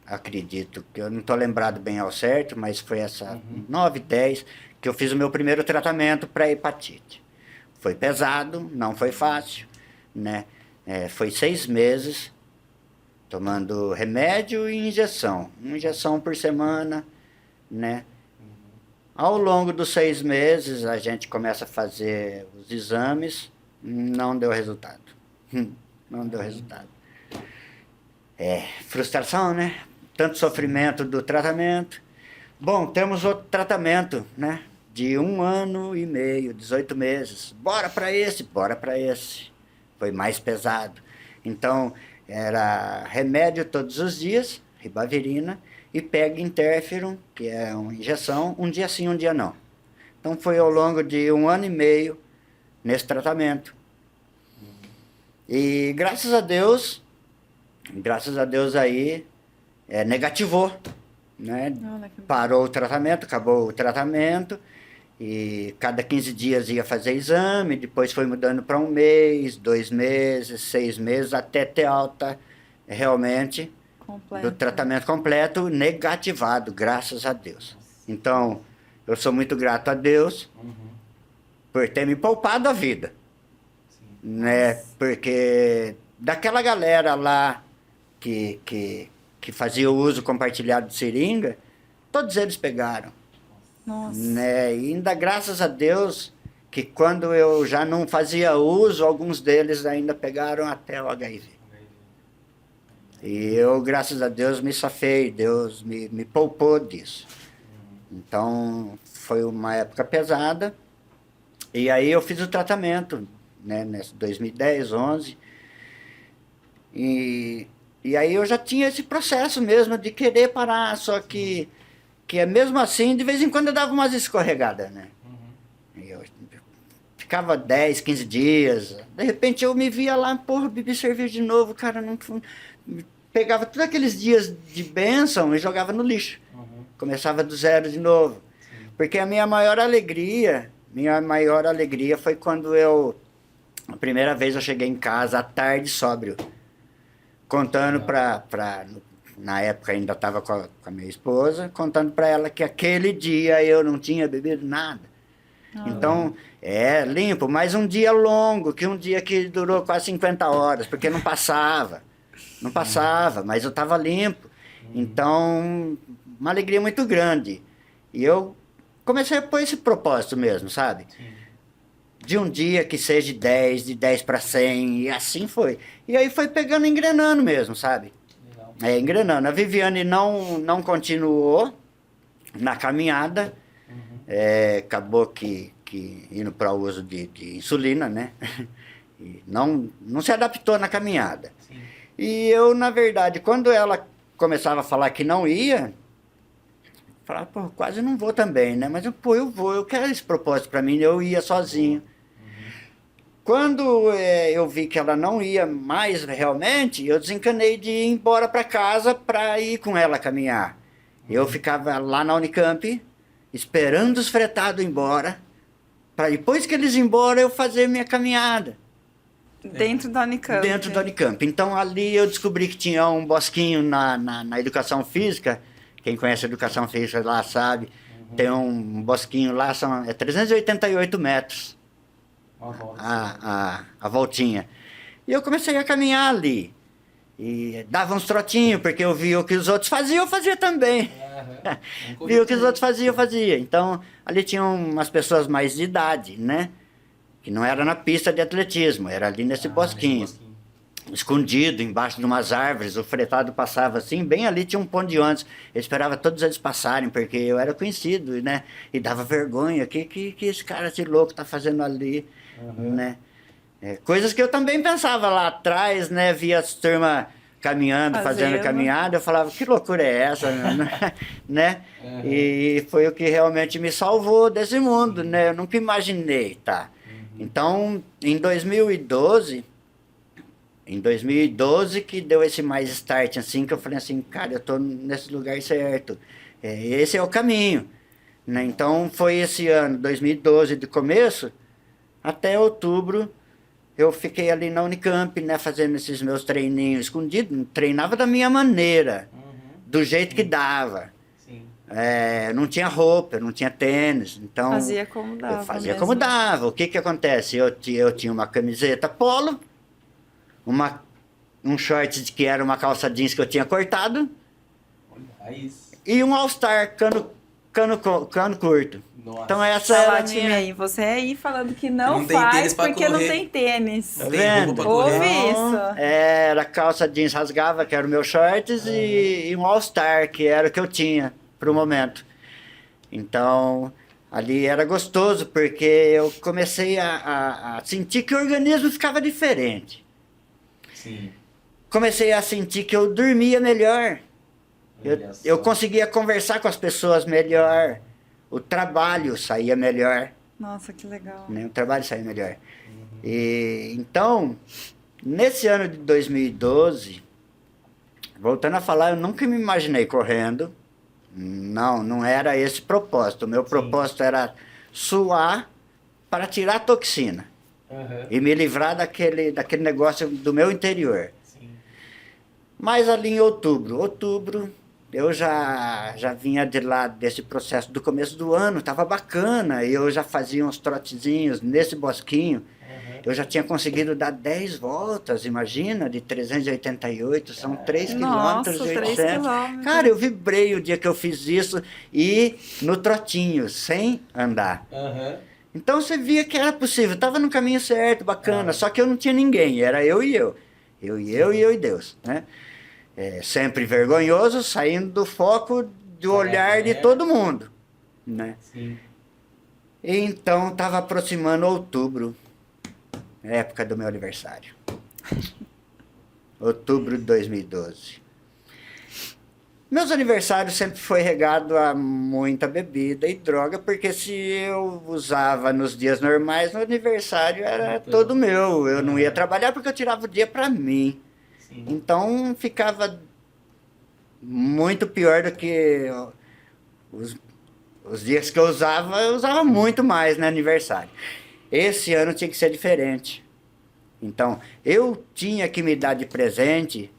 Speaker 3: acredito, que eu não estou lembrado bem ao certo, mas foi essa 9, 10, que eu fiz o meu primeiro tratamento para hepatite. Foi pesado, não foi fácil, né? Foi 6 meses, tomando remédio e injeção. Uma injeção por semana, né? Ao longo dos 6 meses, a gente começa a fazer os exames, não deu resultado. Não deu resultado. Frustração, né? Tanto sofrimento do tratamento. Bom, temos outro tratamento, né? De 1 ano e meio, 18 meses. Bora para esse. Foi mais pesado. Então, era remédio todos os dias, ribavirina, e pega interferon, que é uma injeção, um dia sim, um dia não. Então, foi ao longo de 1 ano e meio nesse tratamento. E graças a Deus aí, negativou, né?
Speaker 1: Olha que-
Speaker 3: Parou o tratamento, acabou o tratamento, E cada 15 dias ia fazer exame, depois foi mudando para 1 mês, 2 meses, 6 meses, até ter alta realmente
Speaker 1: Completo.
Speaker 3: do tratamento completo, negativado, graças a Deus. Então, eu sou muito grato a Deus por ter me poupado a vida. Né? Porque daquela galera lá que fazia o uso compartilhado de seringa, todos eles pegaram.
Speaker 1: Nossa.
Speaker 3: Né? E ainda graças a Deus que quando eu já não fazia uso, alguns deles ainda pegaram até o HIV. E eu, graças a Deus, me safei, Deus me poupou disso. Então, foi uma época pesada. E aí eu fiz o tratamento, né, nesse 2010, 11. E aí eu já tinha esse processo mesmo de querer parar, só que mesmo assim, de vez em quando eu dava umas escorregadas, né? E eu ficava 10, 15 dias, de repente eu me via lá, porra, bebi cerveja de novo, cara, não... Pegava todos aqueles dias de bênção e jogava no lixo. Começava do zero de novo. Porque a minha maior alegria foi quando a primeira vez eu cheguei em casa à tarde sóbrio, contando na época ainda estava com a minha esposa, contando para ela que aquele dia eu não tinha bebido nada. Então, limpo, mas um dia longo, um dia que durou quase 50 horas, porque não passava, mas eu estava limpo. Então, uma alegria muito grande. E eu comecei a pôr esse propósito mesmo, sabe? De um dia que seja 10, de 10 para 100, e assim foi. E aí foi pegando, engrenando mesmo, sabe? Engrenando. A Viviane não continuou na caminhada, acabou que indo para o uso de insulina, né? E não se adaptou na caminhada. Sim. E eu, na verdade, quando ela começava a falar que não ia, falava, pô, quase não vou também, né? Mas, pô, eu vou, eu quero esse propósito para mim, eu ia sozinho. Quando eu vi que ela não ia mais realmente, eu desencanei de ir embora para casa para ir com ela caminhar. Eu ficava lá na Unicamp, esperando os fretados ir embora, para depois que eles iam embora eu fazer minha caminhada.
Speaker 1: Dentro da Unicamp.
Speaker 3: Dentro da Unicamp. Então ali eu descobri que tinha um bosquinho na educação física. Quem conhece a educação física lá sabe. Tem um bosquinho lá, são 388 metros. A voltinha. E eu comecei a caminhar ali. E dava uns trotinhos, porque eu via o que os outros faziam, eu fazia também. Via o que os outros faziam, eu fazia. Então, ali tinham umas pessoas mais de idade, né? Que não era na pista de atletismo, era ali nesse bosquinho. Escondido, embaixo de umas árvores, o fretado passava assim, bem ali tinha um ponto de ônibus. Eu esperava todos eles passarem, porque eu era conhecido, né? E dava vergonha, que esse cara, esse louco tá fazendo ali, né? Coisas que eu também pensava lá atrás, né? Via as turmas caminhando, fazendo caminhada, eu falava, que loucura é essa, né? E foi o que realmente me salvou desse mundo, né? Eu nunca imaginei, tá? Então, em 2012 que deu esse mais start, assim, que eu falei assim, cara, eu tô nesse lugar certo, esse é o caminho, né? Então, foi esse ano, 2012, de começo, até outubro, eu fiquei ali na Unicamp, né, fazendo esses meus treininhos escondidos, treinava da minha maneira, do jeito que dava. Não tinha roupa, não tinha tênis, então...
Speaker 1: Fazia como dava.
Speaker 3: Eu fazia como dava. O que acontece? Eu tinha uma camiseta polo, um short que era uma calça jeans que eu tinha cortado, e um All-Star cano curto. Nossa. Então essa era a minha...
Speaker 1: aí, você aí falando que não
Speaker 2: tem
Speaker 1: faz
Speaker 2: porque
Speaker 1: correr. Não tem tênis.
Speaker 3: Tá vendo?
Speaker 1: Ouve isso.
Speaker 3: Era calça jeans rasgava, que era o meu shorts, e um All-Star, que era o que eu tinha pro momento. Então, ali era gostoso, porque eu comecei a sentir que o organismo ficava diferente. Sim. Comecei a sentir que eu dormia melhor. Eu conseguia conversar com as pessoas melhor. O trabalho saía melhor.
Speaker 1: Nossa, que legal.
Speaker 3: Né? O trabalho saía melhor. E, então, nesse ano de 2012, voltando a falar, eu nunca me imaginei correndo. Não era esse propósito. O meu propósito era suar para tirar a toxina e me livrar daquele negócio do meu interior.
Speaker 2: Sim.
Speaker 3: Mas ali em outubro, eu já vinha de lá desse processo do começo do ano, estava bacana, eu já fazia uns trotezinhos nesse bosquinho, eu já tinha conseguido dar 10 voltas, imagina, de 388, são 3
Speaker 1: Nossa,
Speaker 3: quilômetros e
Speaker 1: 3
Speaker 3: 800.
Speaker 1: quilômetros.
Speaker 3: Cara, eu vibrei o dia que eu fiz isso e no trotinho, sem andar. Então você via que era possível, estava no caminho certo, bacana, só que eu não tinha ninguém, era eu e eu. Eu e Deus, né? Sempre vergonhoso, saindo do foco do olhar de todo mundo, né?
Speaker 2: Sim.
Speaker 3: Então estava aproximando outubro, época do meu aniversário. Outubro de 2012. Meus aniversários sempre foi regado a muita bebida e droga, porque se eu usava nos dias normais, meu aniversário era todo meu. Eu não ia trabalhar porque eu tirava o dia para mim.
Speaker 2: Sim.
Speaker 3: Então ficava muito pior do que os dias que eu usava muito mais no aniversário. Esse ano tinha que ser diferente. Então eu tinha que me dar de presente,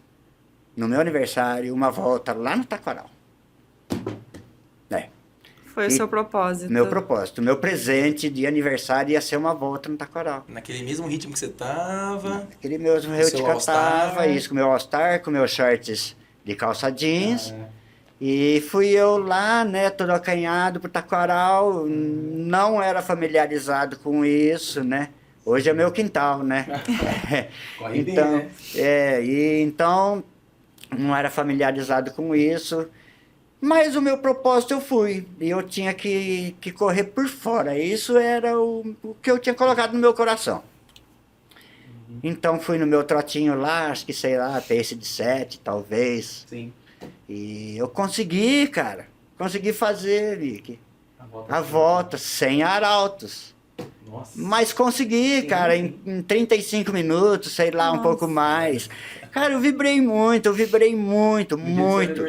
Speaker 3: no meu aniversário, uma volta lá no Taquaral.
Speaker 1: Foi o seu propósito.
Speaker 3: Meu propósito, meu presente de aniversário ia ser uma volta no Taquaral.
Speaker 2: Naquele mesmo ritmo que você tava.
Speaker 3: Aquele mesmo eu
Speaker 2: seu
Speaker 3: te
Speaker 2: All-Star.
Speaker 3: catava, isso, com meu All-Star, com meus shorts de calça jeans. E fui eu lá, né, todo acanhado pro Taquaral, não era familiarizado com isso, né? Hoje é meu quintal, né?
Speaker 2: Corre bem,
Speaker 3: Então,
Speaker 2: né?
Speaker 3: então não era familiarizado com isso. Mas o meu propósito eu fui, e eu tinha que correr por fora. Isso era o que eu tinha colocado no meu coração. Então fui no meu trotinho lá, acho que sei lá, pace de 7, talvez.
Speaker 2: Sim.
Speaker 3: E eu consegui, cara. Consegui fazer, Vicky,
Speaker 2: A
Speaker 3: a volta sem arautos.
Speaker 2: Nossa.
Speaker 3: Mas consegui,
Speaker 2: Sim.
Speaker 3: cara, em 35 minutos, sei lá, um
Speaker 1: Nossa.
Speaker 3: pouco mais. Cara, eu vibrei muito, muito.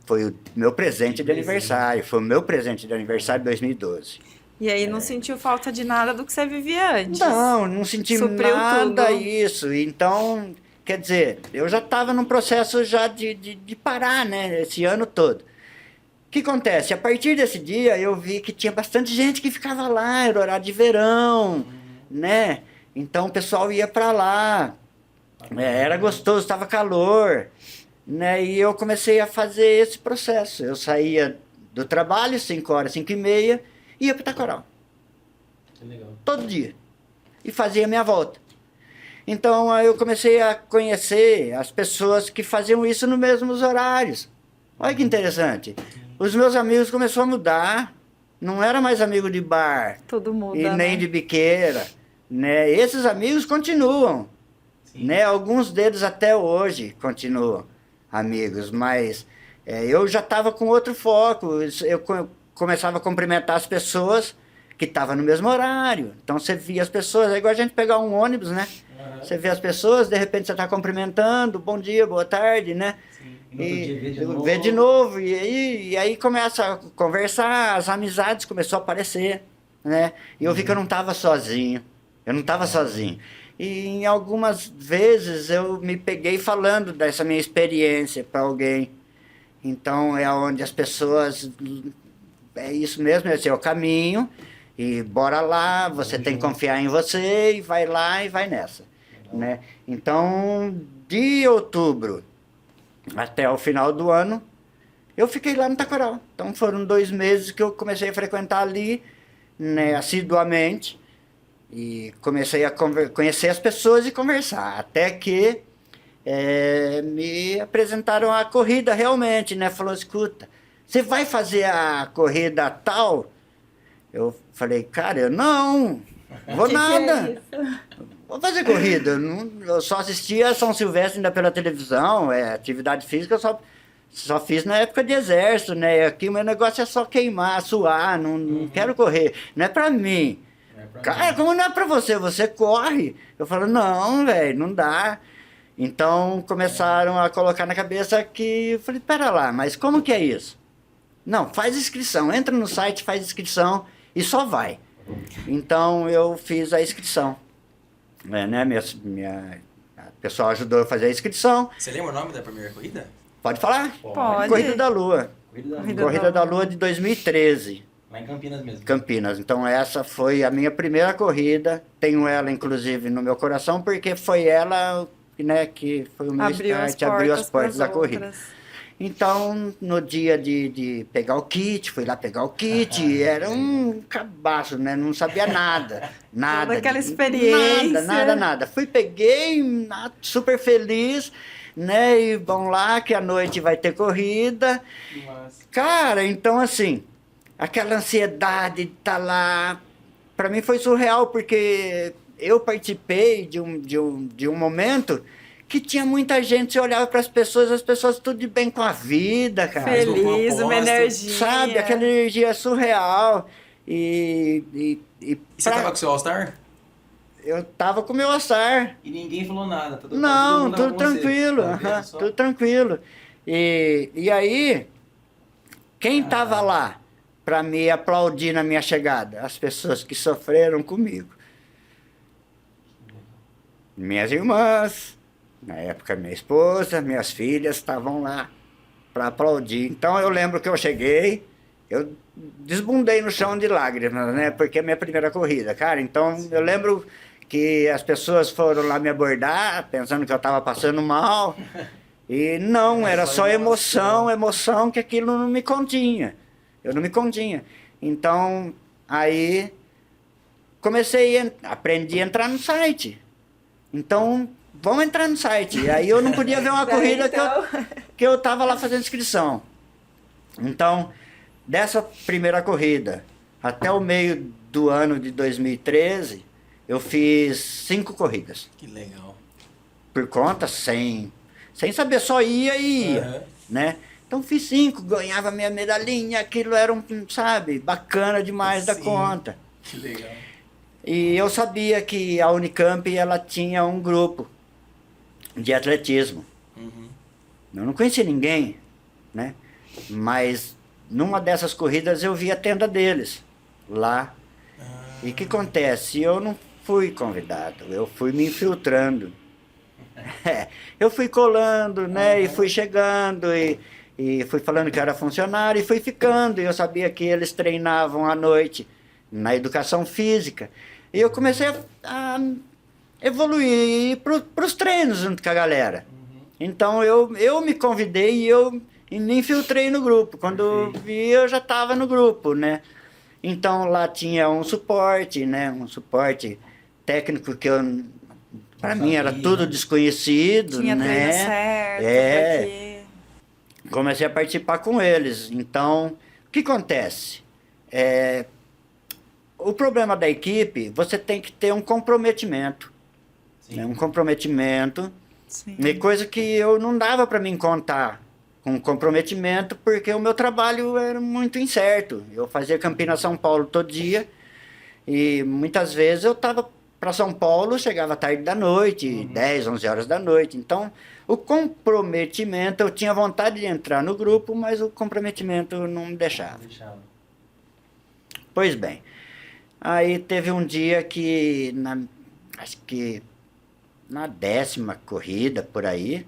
Speaker 3: Foi o meu presente de aniversário, foi o meu presente de aniversário de 2012.
Speaker 1: E aí não sentiu falta de nada do que você vivia antes.
Speaker 3: Não senti
Speaker 1: Supriu
Speaker 3: nada
Speaker 1: tudo.
Speaker 3: isso. Então, quer dizer, eu já estava num processo já de parar, né, esse ano todo. O que acontece? A partir desse dia eu vi que tinha bastante gente que ficava lá, era horário de verão, né? Então o pessoal ia para lá, era gostoso, estava calor, né? E eu comecei a fazer esse processo. Eu saía do trabalho, 5 horas, 5 e meia, ia para o Taquaral,
Speaker 2: Que legal.
Speaker 3: todo dia, e fazia a minha volta. Então aí eu comecei a conhecer as pessoas que faziam isso nos mesmos horários. Olha que interessante. Os meus amigos começaram a mudar. Não era mais amigo de bar
Speaker 1: Tudo muda,
Speaker 3: e nem
Speaker 1: né?
Speaker 3: de biqueira, né? Esses amigos continuam,
Speaker 2: Sim.
Speaker 3: né? Alguns deles até hoje continuam amigos, mas eu já estava com outro foco. Eu começava a cumprimentar as pessoas que estavam no mesmo horário. Então você via as pessoas, é igual a gente pegar um ônibus, né? Você vê as pessoas, de repente você está cumprimentando, bom dia, boa tarde, né?
Speaker 2: Sim. E no outro dia vê de
Speaker 3: vê de novo, e aí começa a conversar, as amizades começou a aparecer, né? E eu vi que eu não estava sozinho, E em algumas vezes eu me peguei falando dessa minha experiência para alguém. Então é onde as pessoas, é isso mesmo, esse é o caminho, e bora lá, você tem que confiar em você, e vai lá e vai nessa, né? Então, de outubro até o final do ano, eu fiquei lá no Taquaral. Então foram 2 meses que eu comecei a frequentar ali, né, assiduamente, e comecei a conhecer as pessoas e conversar, até que me apresentaram a corrida realmente, né? Falou, escuta, você vai fazer a corrida tal? Eu falei, cara, eu não vou nada. Vou fazer corrida. Eu só assistia São Silvestre ainda pela televisão, atividade física eu só fiz na época de exército, né? Aqui o meu negócio é só queimar, suar, não quero correr. Não é pra mim. Cara, como não é pra você? Você corre. Eu falo, não, velho, não dá. Então começaram a colocar na cabeça que... Eu falei, pera lá, mas como que é isso? Não, faz inscrição. Entra no site, faz inscrição e só vai. Então eu fiz a inscrição. Né? A pessoa ajudou eu a fazer a inscrição.
Speaker 2: Você lembra o nome da primeira corrida?
Speaker 3: Pode falar?
Speaker 1: Pode.
Speaker 3: Corrida da Lua.
Speaker 1: Corrida
Speaker 3: Corrida
Speaker 1: da
Speaker 3: da Lua de 2013.
Speaker 2: Lá em Campinas mesmo.
Speaker 3: Campinas. Então essa foi a minha primeira corrida. Tenho ela, inclusive, no meu coração, porque foi ela, né, que foi o meu start, abriu as portas da corrida. Então, no dia de pegar o kit, fui lá pegar o kit, era um cabaço, né? Não sabia nada, nada.
Speaker 1: Toda aquela experiência.
Speaker 3: Nada. Fui, peguei, super feliz, né? E vamos lá, que à noite vai ter corrida.
Speaker 2: Nossa.
Speaker 3: Cara, então assim, aquela ansiedade de estar lá, para mim foi surreal, porque eu participei de um momento que tinha muita gente, você olhava para as pessoas tudo de bem com a vida, cara.
Speaker 1: Feliz, uma
Speaker 2: Proposta.
Speaker 1: energia.
Speaker 3: Sabe, aquela energia surreal. E
Speaker 2: Você tava com o seu All-Star?
Speaker 3: eu tava com o meu All-Star.
Speaker 2: E ninguém falou nada. Todo
Speaker 3: Não,
Speaker 2: mundo tava
Speaker 3: tudo
Speaker 2: com você.
Speaker 3: tranquilo,
Speaker 2: Tá vendo
Speaker 3: aham,
Speaker 2: só?
Speaker 3: tudo tranquilo. E aí, quem tava lá para me aplaudir na minha chegada? As pessoas que sofreram comigo. Minhas irmãs, na época minha esposa, minhas filhas estavam lá para aplaudir. Então eu lembro que eu cheguei, eu desbundei no chão de lágrimas, né? Porque é a minha primeira corrida, cara. Então eu lembro que as pessoas foram lá me abordar, pensando que eu estava passando mal. E não, era só emoção que aquilo não me continha. Eu não me continha. Então, aí aprendi a entrar no site. Então, vamos entrar no site. E aí eu não podia ver uma corrida que eu estava lá fazendo inscrição. Então, dessa primeira corrida até o meio do ano de 2013, eu fiz 5 corridas.
Speaker 2: Que legal.
Speaker 3: Por conta, sem saber, só ia e ia,
Speaker 2: Aham.
Speaker 3: né? Então fiz 5, ganhava minha medalhinha, aquilo era sabe, bacana demais da
Speaker 2: Sim.
Speaker 3: conta.
Speaker 2: Que legal.
Speaker 3: E eu sabia que a Unicamp, ela tinha um grupo de atletismo.
Speaker 2: Uhum.
Speaker 3: Eu não conhecia ninguém, né? Mas numa dessas corridas eu vi a tenda deles lá. E o que acontece? Eu não fui convidado, eu fui me infiltrando. Eu fui colando, né? E fui chegando e fui falando que era funcionário e fui ficando. E eu sabia que eles treinavam à noite na educação física. E eu comecei a evoluir para os treinos junto com a galera. Então eu me convidei e eu me infiltrei no grupo. Quando eu vi, eu já estava no grupo, né? Então lá tinha um suporte, né? Um suporte técnico que para mim era tudo desconhecido,
Speaker 1: Tinha
Speaker 3: né?
Speaker 1: treino certo,
Speaker 3: É.
Speaker 1: porque...
Speaker 3: Comecei a participar com eles. Então, o que acontece? O problema da equipe, você tem que ter um comprometimento.
Speaker 2: Sim.
Speaker 3: Né? Um comprometimento.
Speaker 1: Sim.
Speaker 3: E coisa que eu não dava para mim contar com comprometimento, porque o meu trabalho era muito incerto. Eu fazia Campinas São Paulo todo dia. E muitas vezes eu estava para São Paulo, chegava tarde da noite, 10, 11 horas da noite. Então, o comprometimento, eu tinha vontade de entrar no grupo, mas o comprometimento não me deixava. Pois bem, aí teve um dia que, acho que na 10ª corrida, por aí,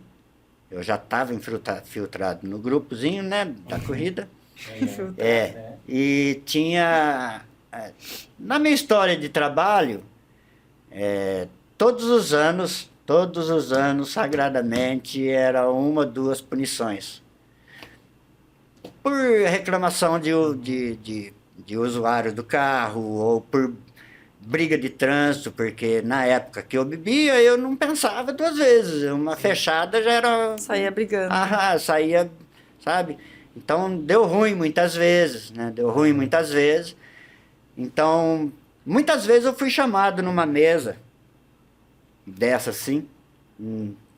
Speaker 3: eu já estava infiltrado no grupozinho, né, da corrida. E tinha, na minha história de trabalho, todos os anos, sagradamente, era 1 ou 2 punições. Por reclamação de usuário do carro, ou por briga de trânsito, porque na época que eu bebia, eu não pensava 2 vezes. Uma fechada já era...
Speaker 1: Saía brigando.
Speaker 3: saía, sabe? Então, deu ruim muitas vezes, né? Deu ruim muitas vezes. Então, muitas vezes eu fui chamado numa mesa dessa assim,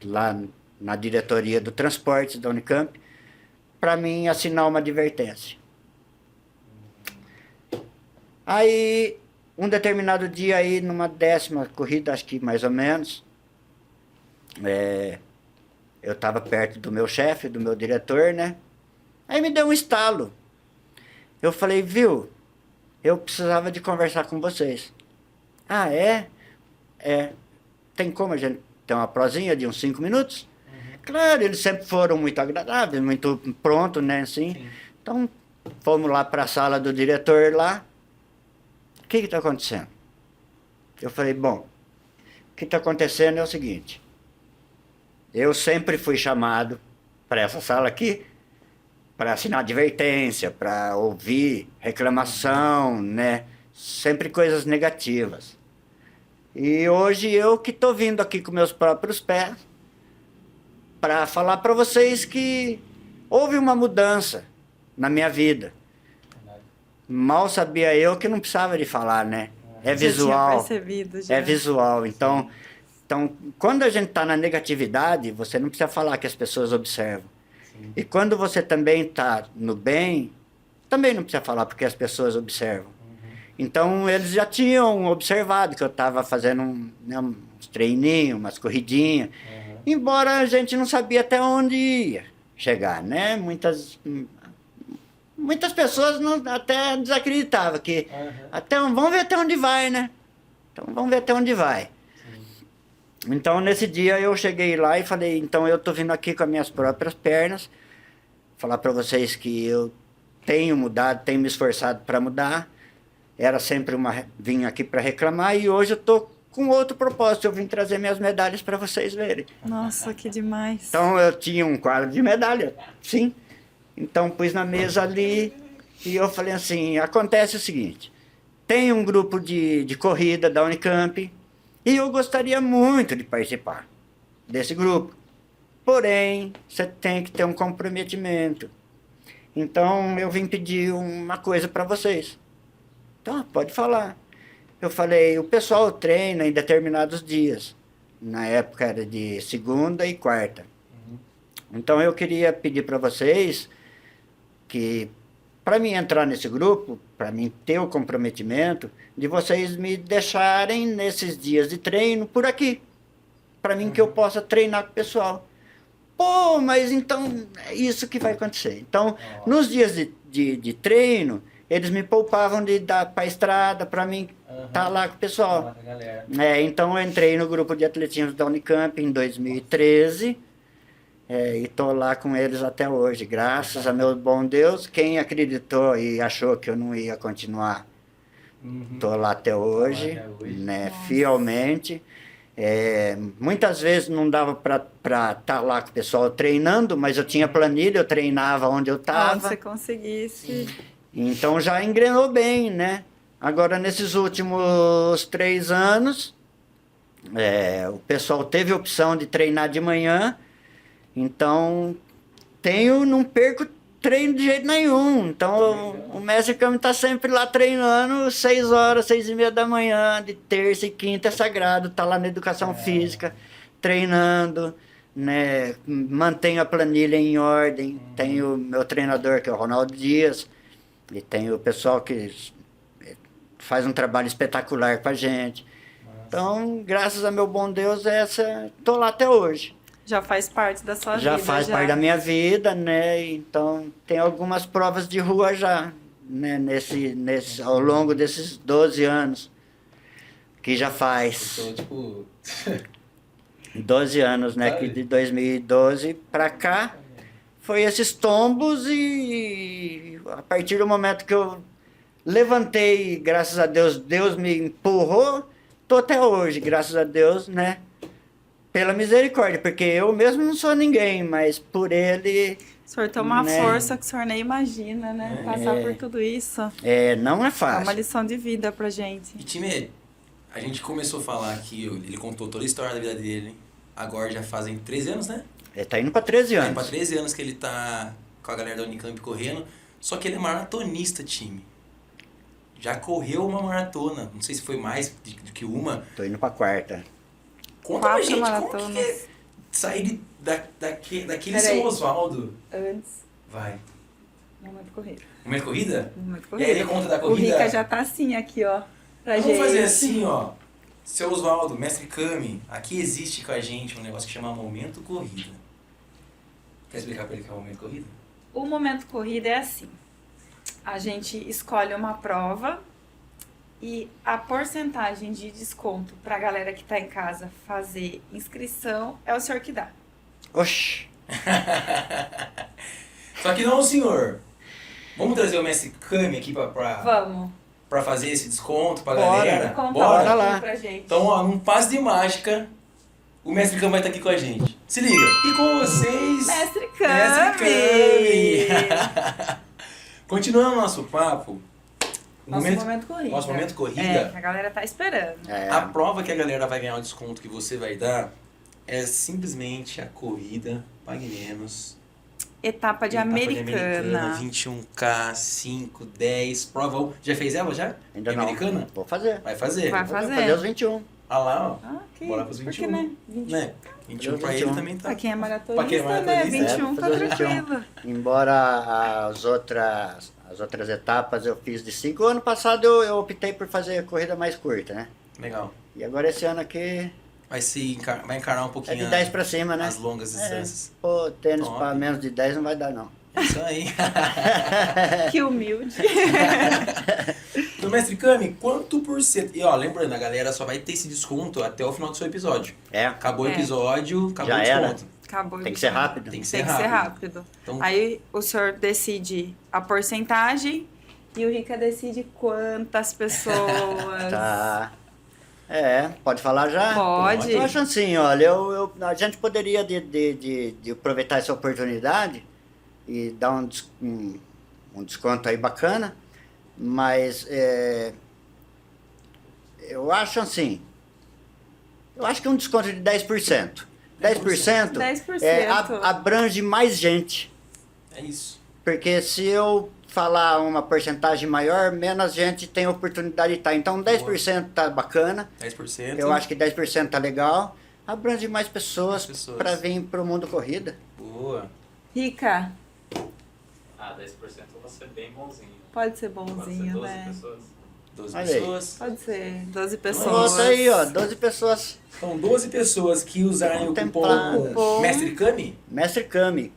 Speaker 3: lá na diretoria do transporte da Unicamp, para mim assinar uma advertência. Aí, um determinado dia aí, numa 10ª corrida, acho que mais ou menos, eu estava perto do meu chefe, do meu diretor, né? Aí me deu um estalo. Eu falei, viu, eu precisava de conversar com vocês. Ah, é? É. Tem como a gente ter uma prosinha de uns 5 minutos? Claro, eles sempre foram muito agradáveis, muito prontos, né, assim.
Speaker 2: Sim.
Speaker 3: Então, fomos lá para a sala do diretor lá. O que está acontecendo? Eu falei, bom, o que está acontecendo é o seguinte. Eu sempre fui chamado para essa sala aqui para assinar advertência, para ouvir reclamação, né? Sempre coisas negativas. E hoje eu que estou vindo aqui com meus próprios pés para falar para vocês que houve uma mudança na minha vida. Mal sabia eu que não precisava de falar, né? É visual.
Speaker 1: Já tinha percebido, já.
Speaker 3: É visual. Então, quando a gente está na negatividade, você não precisa falar que as pessoas observam.
Speaker 2: Sim.
Speaker 3: E quando você também está no bem, também não precisa falar porque as pessoas observam. Então, eles já tinham observado que eu estava fazendo uns treininhos, umas corridinhas. Embora a gente não sabia até onde ia chegar, né? Muitas pessoas até desacreditavam que vamos ver até onde vai, né? Então vamos ver até onde vai. Então nesse dia eu cheguei lá e falei, então eu tô vindo aqui com as minhas próprias pernas, falar para vocês que eu tenho mudado, tenho me esforçado para mudar. Era sempre vim aqui para reclamar e hoje eu tô com outro propósito, eu vim trazer minhas medalhas para vocês verem.
Speaker 1: Nossa, que demais.
Speaker 3: Então eu tinha um quadro de medalha, sim. Então pus na mesa ali e eu falei assim, acontece o seguinte, tem um grupo de corrida da Unicamp e eu gostaria muito de participar desse grupo. Porém, você tem que ter um comprometimento. Então eu vim pedir uma coisa para vocês. Então, pode falar. Eu falei, o pessoal treina em determinados dias. Na época era de segunda e quarta. Então eu queria pedir para vocês que, para mim entrar nesse grupo, para mim ter o comprometimento, de vocês me deixarem nesses dias de treino por aqui. Para mim que eu possa treinar com o pessoal. Pô, mas então é isso que vai acontecer. Então, nos dias de treino, eles me poupavam de dar para a estrada, para mim estar lá com o pessoal. Então eu entrei no grupo de atletismo da Unicamp em 2013 e estou lá com eles até hoje. Graças a meu bom Deus, quem acreditou e achou que eu não ia continuar, estou lá até hoje, né, fielmente. Muitas vezes não dava para estar lá com o pessoal treinando, mas eu tinha planilha, eu treinava onde eu
Speaker 1: Onde
Speaker 3: estava.
Speaker 1: você conseguisse.
Speaker 3: Então já engrenou bem, né? Agora, nesses últimos 3 anos, o pessoal teve a opção de treinar de manhã, então não perco treino de jeito nenhum. Então o mestre Cami está sempre lá treinando 6 horas, 6h30 da manhã, de terça e quinta é sagrado, está lá na educação física, treinando, né? Mantenho a planilha em ordem, tenho meu treinador que é o Ronaldo Dias, e tem o pessoal que faz um trabalho espetacular com a gente. Então, graças a meu bom Deus, tô lá até hoje.
Speaker 1: Já faz parte da sua vida.
Speaker 3: Já faz parte da minha vida, né? Então, tem algumas provas de rua já, né? Ao longo desses 12 anos, que já faz.
Speaker 2: Então, tipo...
Speaker 3: 12 anos, né? Que de 2012 para cá, foi esses tombos e a partir do momento que eu levantei, graças a Deus, Deus me empurrou, tô até hoje, graças a Deus, né? Pela misericórdia, porque eu mesmo não sou ninguém, mas por ele...
Speaker 1: O senhor tem uma
Speaker 3: né?
Speaker 1: força que o senhor nem imagina, né? Passar por tudo isso.
Speaker 3: Não é
Speaker 1: É
Speaker 3: fácil.
Speaker 1: uma lição de vida pra gente.
Speaker 2: E time, a gente começou a falar aqui, ele contou toda a história da vida dele. Agora já fazem 13 anos, né?
Speaker 3: Ele tá indo para 13
Speaker 2: Tá
Speaker 3: anos.
Speaker 2: indo pra 13 anos que ele tá com a galera da Unicamp correndo. Só que ele é maratonista, time. Já correu uma maratona. Não sei se foi mais do que uma.
Speaker 3: Tô indo para 4ª.
Speaker 2: Conta pra
Speaker 1: 4
Speaker 2: gente como
Speaker 1: maratonas.
Speaker 2: que é sair daquele
Speaker 1: Peraí.
Speaker 2: São Osvaldo.
Speaker 1: Antes,
Speaker 2: Vai.
Speaker 1: momento corrida.
Speaker 2: Momento de corrida?
Speaker 1: Momento
Speaker 2: E
Speaker 1: corrida.
Speaker 2: aí ele conta da
Speaker 1: O
Speaker 2: corrida.
Speaker 1: Rica já tá assim aqui, ó. Pra
Speaker 2: Vamos
Speaker 1: gente.
Speaker 2: fazer assim, ó. Seu Osvaldo, mestre Cami, aqui existe com a gente um negócio que chama Momento Corrida. Quer explicar pra ele o que é o Momento Corrida?
Speaker 1: O momento corrida é assim. A gente escolhe uma prova E a porcentagem de desconto pra galera que tá em casa fazer inscrição é o senhor que dá.
Speaker 3: Oxi,
Speaker 2: Só que não, senhor. Vamos trazer o mestre Kami aqui
Speaker 1: Vamos.
Speaker 2: pra fazer esse desconto pra
Speaker 3: Bora.
Speaker 2: galera?
Speaker 1: Conta
Speaker 3: Bora
Speaker 1: um
Speaker 3: lá.
Speaker 1: pouquinho pra gente.
Speaker 2: Então, ó, num passe de mágica, o mestre Kami vai estar aqui com a gente. Se liga. E com vocês...
Speaker 1: Mestre
Speaker 2: Mestre
Speaker 1: Kami!
Speaker 2: Kami! Continuando o nosso papo...
Speaker 1: Nosso momento corrida.
Speaker 2: Nosso momento corrida.
Speaker 1: É, que a galera tá esperando.
Speaker 3: é,
Speaker 2: A prova que a galera vai ganhar o desconto que você vai dar é simplesmente a corrida Pague Menos.
Speaker 1: Etapa de
Speaker 2: Etapa
Speaker 1: Americana.
Speaker 2: 21K, 5, 10, prova 1. Já fez ela já?
Speaker 3: ainda
Speaker 2: De
Speaker 3: não.
Speaker 2: Americana?
Speaker 3: Vou fazer.
Speaker 2: Vai fazer.
Speaker 1: Vai
Speaker 3: Vou
Speaker 1: fazer.
Speaker 3: fazer os 21.
Speaker 2: Ah lá, ó.
Speaker 1: Ah, ok.
Speaker 2: Bora pros
Speaker 1: Por
Speaker 2: 21.
Speaker 1: que, né? 21.
Speaker 2: Né? 21 pra ele
Speaker 3: 21.
Speaker 2: também tá.
Speaker 1: Pra quem é maratonista,
Speaker 2: Pra quem é
Speaker 1: né?
Speaker 2: maratonista.
Speaker 1: 21 tá
Speaker 3: vou fazer os 21.
Speaker 1: tranquilo.
Speaker 3: Embora as outras etapas eu fiz de 5. Ano passado eu optei por fazer corrida mais curta, né?
Speaker 2: Legal.
Speaker 3: E agora esse ano aqui
Speaker 2: Vai encarar um
Speaker 3: é
Speaker 2: pouquinho
Speaker 3: de 10 pra cima, né?
Speaker 2: as longas distâncias.
Speaker 3: Pô, tênis
Speaker 2: Top.
Speaker 3: pra menos de 10 não vai dar, não.
Speaker 2: É isso aí.
Speaker 1: Que humilde.
Speaker 2: Então, mestre Kami, quanto por cento? E ó, lembrando, a galera só vai ter esse desconto até o final do seu episódio.
Speaker 3: É,
Speaker 2: Acabou o
Speaker 1: É.
Speaker 2: episódio, acabou
Speaker 3: Já
Speaker 2: o
Speaker 3: era.
Speaker 2: desconto.
Speaker 1: Acabou.
Speaker 3: tem que ser rápido.
Speaker 2: Tem que ser
Speaker 1: Tem que ser
Speaker 2: rápido.
Speaker 1: rápido.
Speaker 2: Então,
Speaker 1: Aí o senhor decide a porcentagem e o Rica decide quantas pessoas.
Speaker 3: Tá. É, pode falar já?
Speaker 1: Pode.
Speaker 3: Eu acho assim, olha, a gente poderia de aproveitar essa oportunidade e dar um desconto aí bacana, mas eu acho assim, eu acho que um desconto de 10%. 10%,
Speaker 1: 10%.
Speaker 3: Abrange mais gente,
Speaker 2: é isso.
Speaker 3: porque se eu falar uma porcentagem maior, menos gente tem oportunidade de estar. Então 10% tá bacana.
Speaker 2: 10%.
Speaker 3: Eu acho que 10% tá legal. Abrange mais pessoas,
Speaker 2: Mais pessoas.
Speaker 3: para vir pro mundo corrida.
Speaker 2: Boa.
Speaker 1: Rica,
Speaker 5: 10% eu vou ser bem bonzinho.
Speaker 1: pode ser
Speaker 5: Pode ser
Speaker 1: bonzinho,
Speaker 5: 12
Speaker 1: né?
Speaker 5: pessoas.
Speaker 2: 12
Speaker 3: Olha aí.
Speaker 2: pessoas.
Speaker 1: Pode ser 12
Speaker 3: Bota
Speaker 1: pessoas.
Speaker 3: aí, ó, 12 pessoas.
Speaker 2: Então, 12 pessoas que usarem o
Speaker 3: Contemplar.
Speaker 2: cupom Mestre Kami.
Speaker 3: Mestre Kami.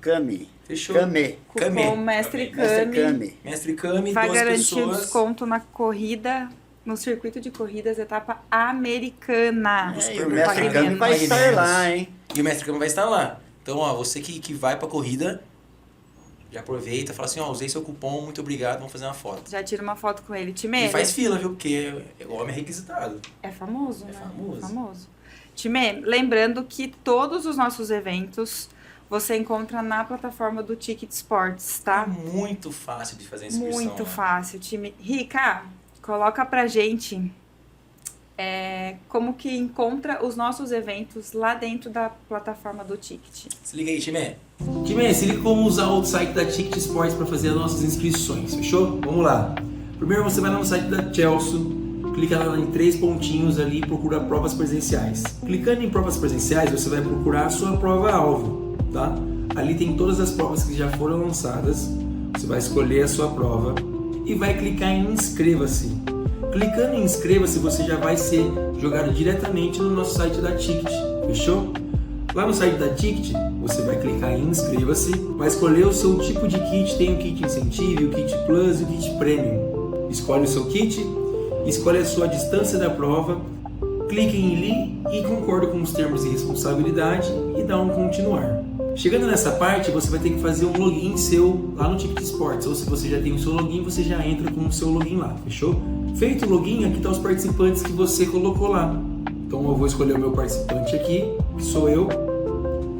Speaker 2: Fechou.
Speaker 3: Kami.
Speaker 1: Cupom Mestre
Speaker 3: Mestre
Speaker 1: Kami
Speaker 3: Kami.
Speaker 2: Mestre Kami,
Speaker 1: vai
Speaker 2: 12
Speaker 1: garantir o
Speaker 2: pessoas.
Speaker 1: desconto na corrida, no circuito de corridas, etapa americana.
Speaker 2: Os
Speaker 3: É, e
Speaker 2: super
Speaker 3: o Mestre
Speaker 1: Pague
Speaker 3: Kami
Speaker 1: menos.
Speaker 3: vai
Speaker 2: Pague
Speaker 3: estar
Speaker 2: menos.
Speaker 3: lá, hein?
Speaker 2: E o Mestre Kami vai estar lá. Então, ó, você que vai pra corrida, já aproveita, fala assim, ó, usei seu cupom, muito obrigado, vamos fazer uma foto.
Speaker 1: Já tira uma foto com ele. Timê,
Speaker 2: E faz fila, viu? Porque o homem é requisitado.
Speaker 1: é famoso,
Speaker 2: É
Speaker 1: né?
Speaker 2: famoso.
Speaker 1: Timê, lembrando que todos os nossos eventos você encontra na plataforma do Ticket Sports,
Speaker 2: Tá
Speaker 1: tá?
Speaker 2: muito fácil de fazer a inscrição.
Speaker 1: Muito
Speaker 2: ó.
Speaker 1: fácil, time. Rica, coloca pra gente como que encontra os nossos eventos lá dentro da plataforma do Ticket.
Speaker 2: Se liga aí, Timé. Timé, se liga como usar o site da Ticket Sports para fazer as nossas inscrições, fechou? Vamos lá. Primeiro você vai lá no site da Chelsea, clica lá em 3 pontinhos ali e procura provas presenciais. Clicando em provas presenciais, você vai procurar a sua prova-alvo, tá? Ali tem todas as provas que já foram lançadas. Você vai escolher a sua prova e vai clicar em inscreva-se. Clicando em inscreva-se, você já vai ser jogado diretamente no nosso site da Ticket, fechou? Lá no site da Ticket, você vai clicar em inscreva-se, vai escolher o seu tipo de kit, tem o kit Incentive, o kit Plus e o kit Premium. Escolhe o seu kit, escolhe a sua distância da prova, clique em li e concorda com os termos de responsabilidade e dá um continuar. Chegando nessa parte, você vai ter que fazer um login seu lá no Ticket Sports, ou se você já tem o seu login, você já entra com o seu login lá, fechou? Feito o login, aqui estão os participantes que você colocou lá. Então eu vou escolher o meu participante aqui, que sou eu,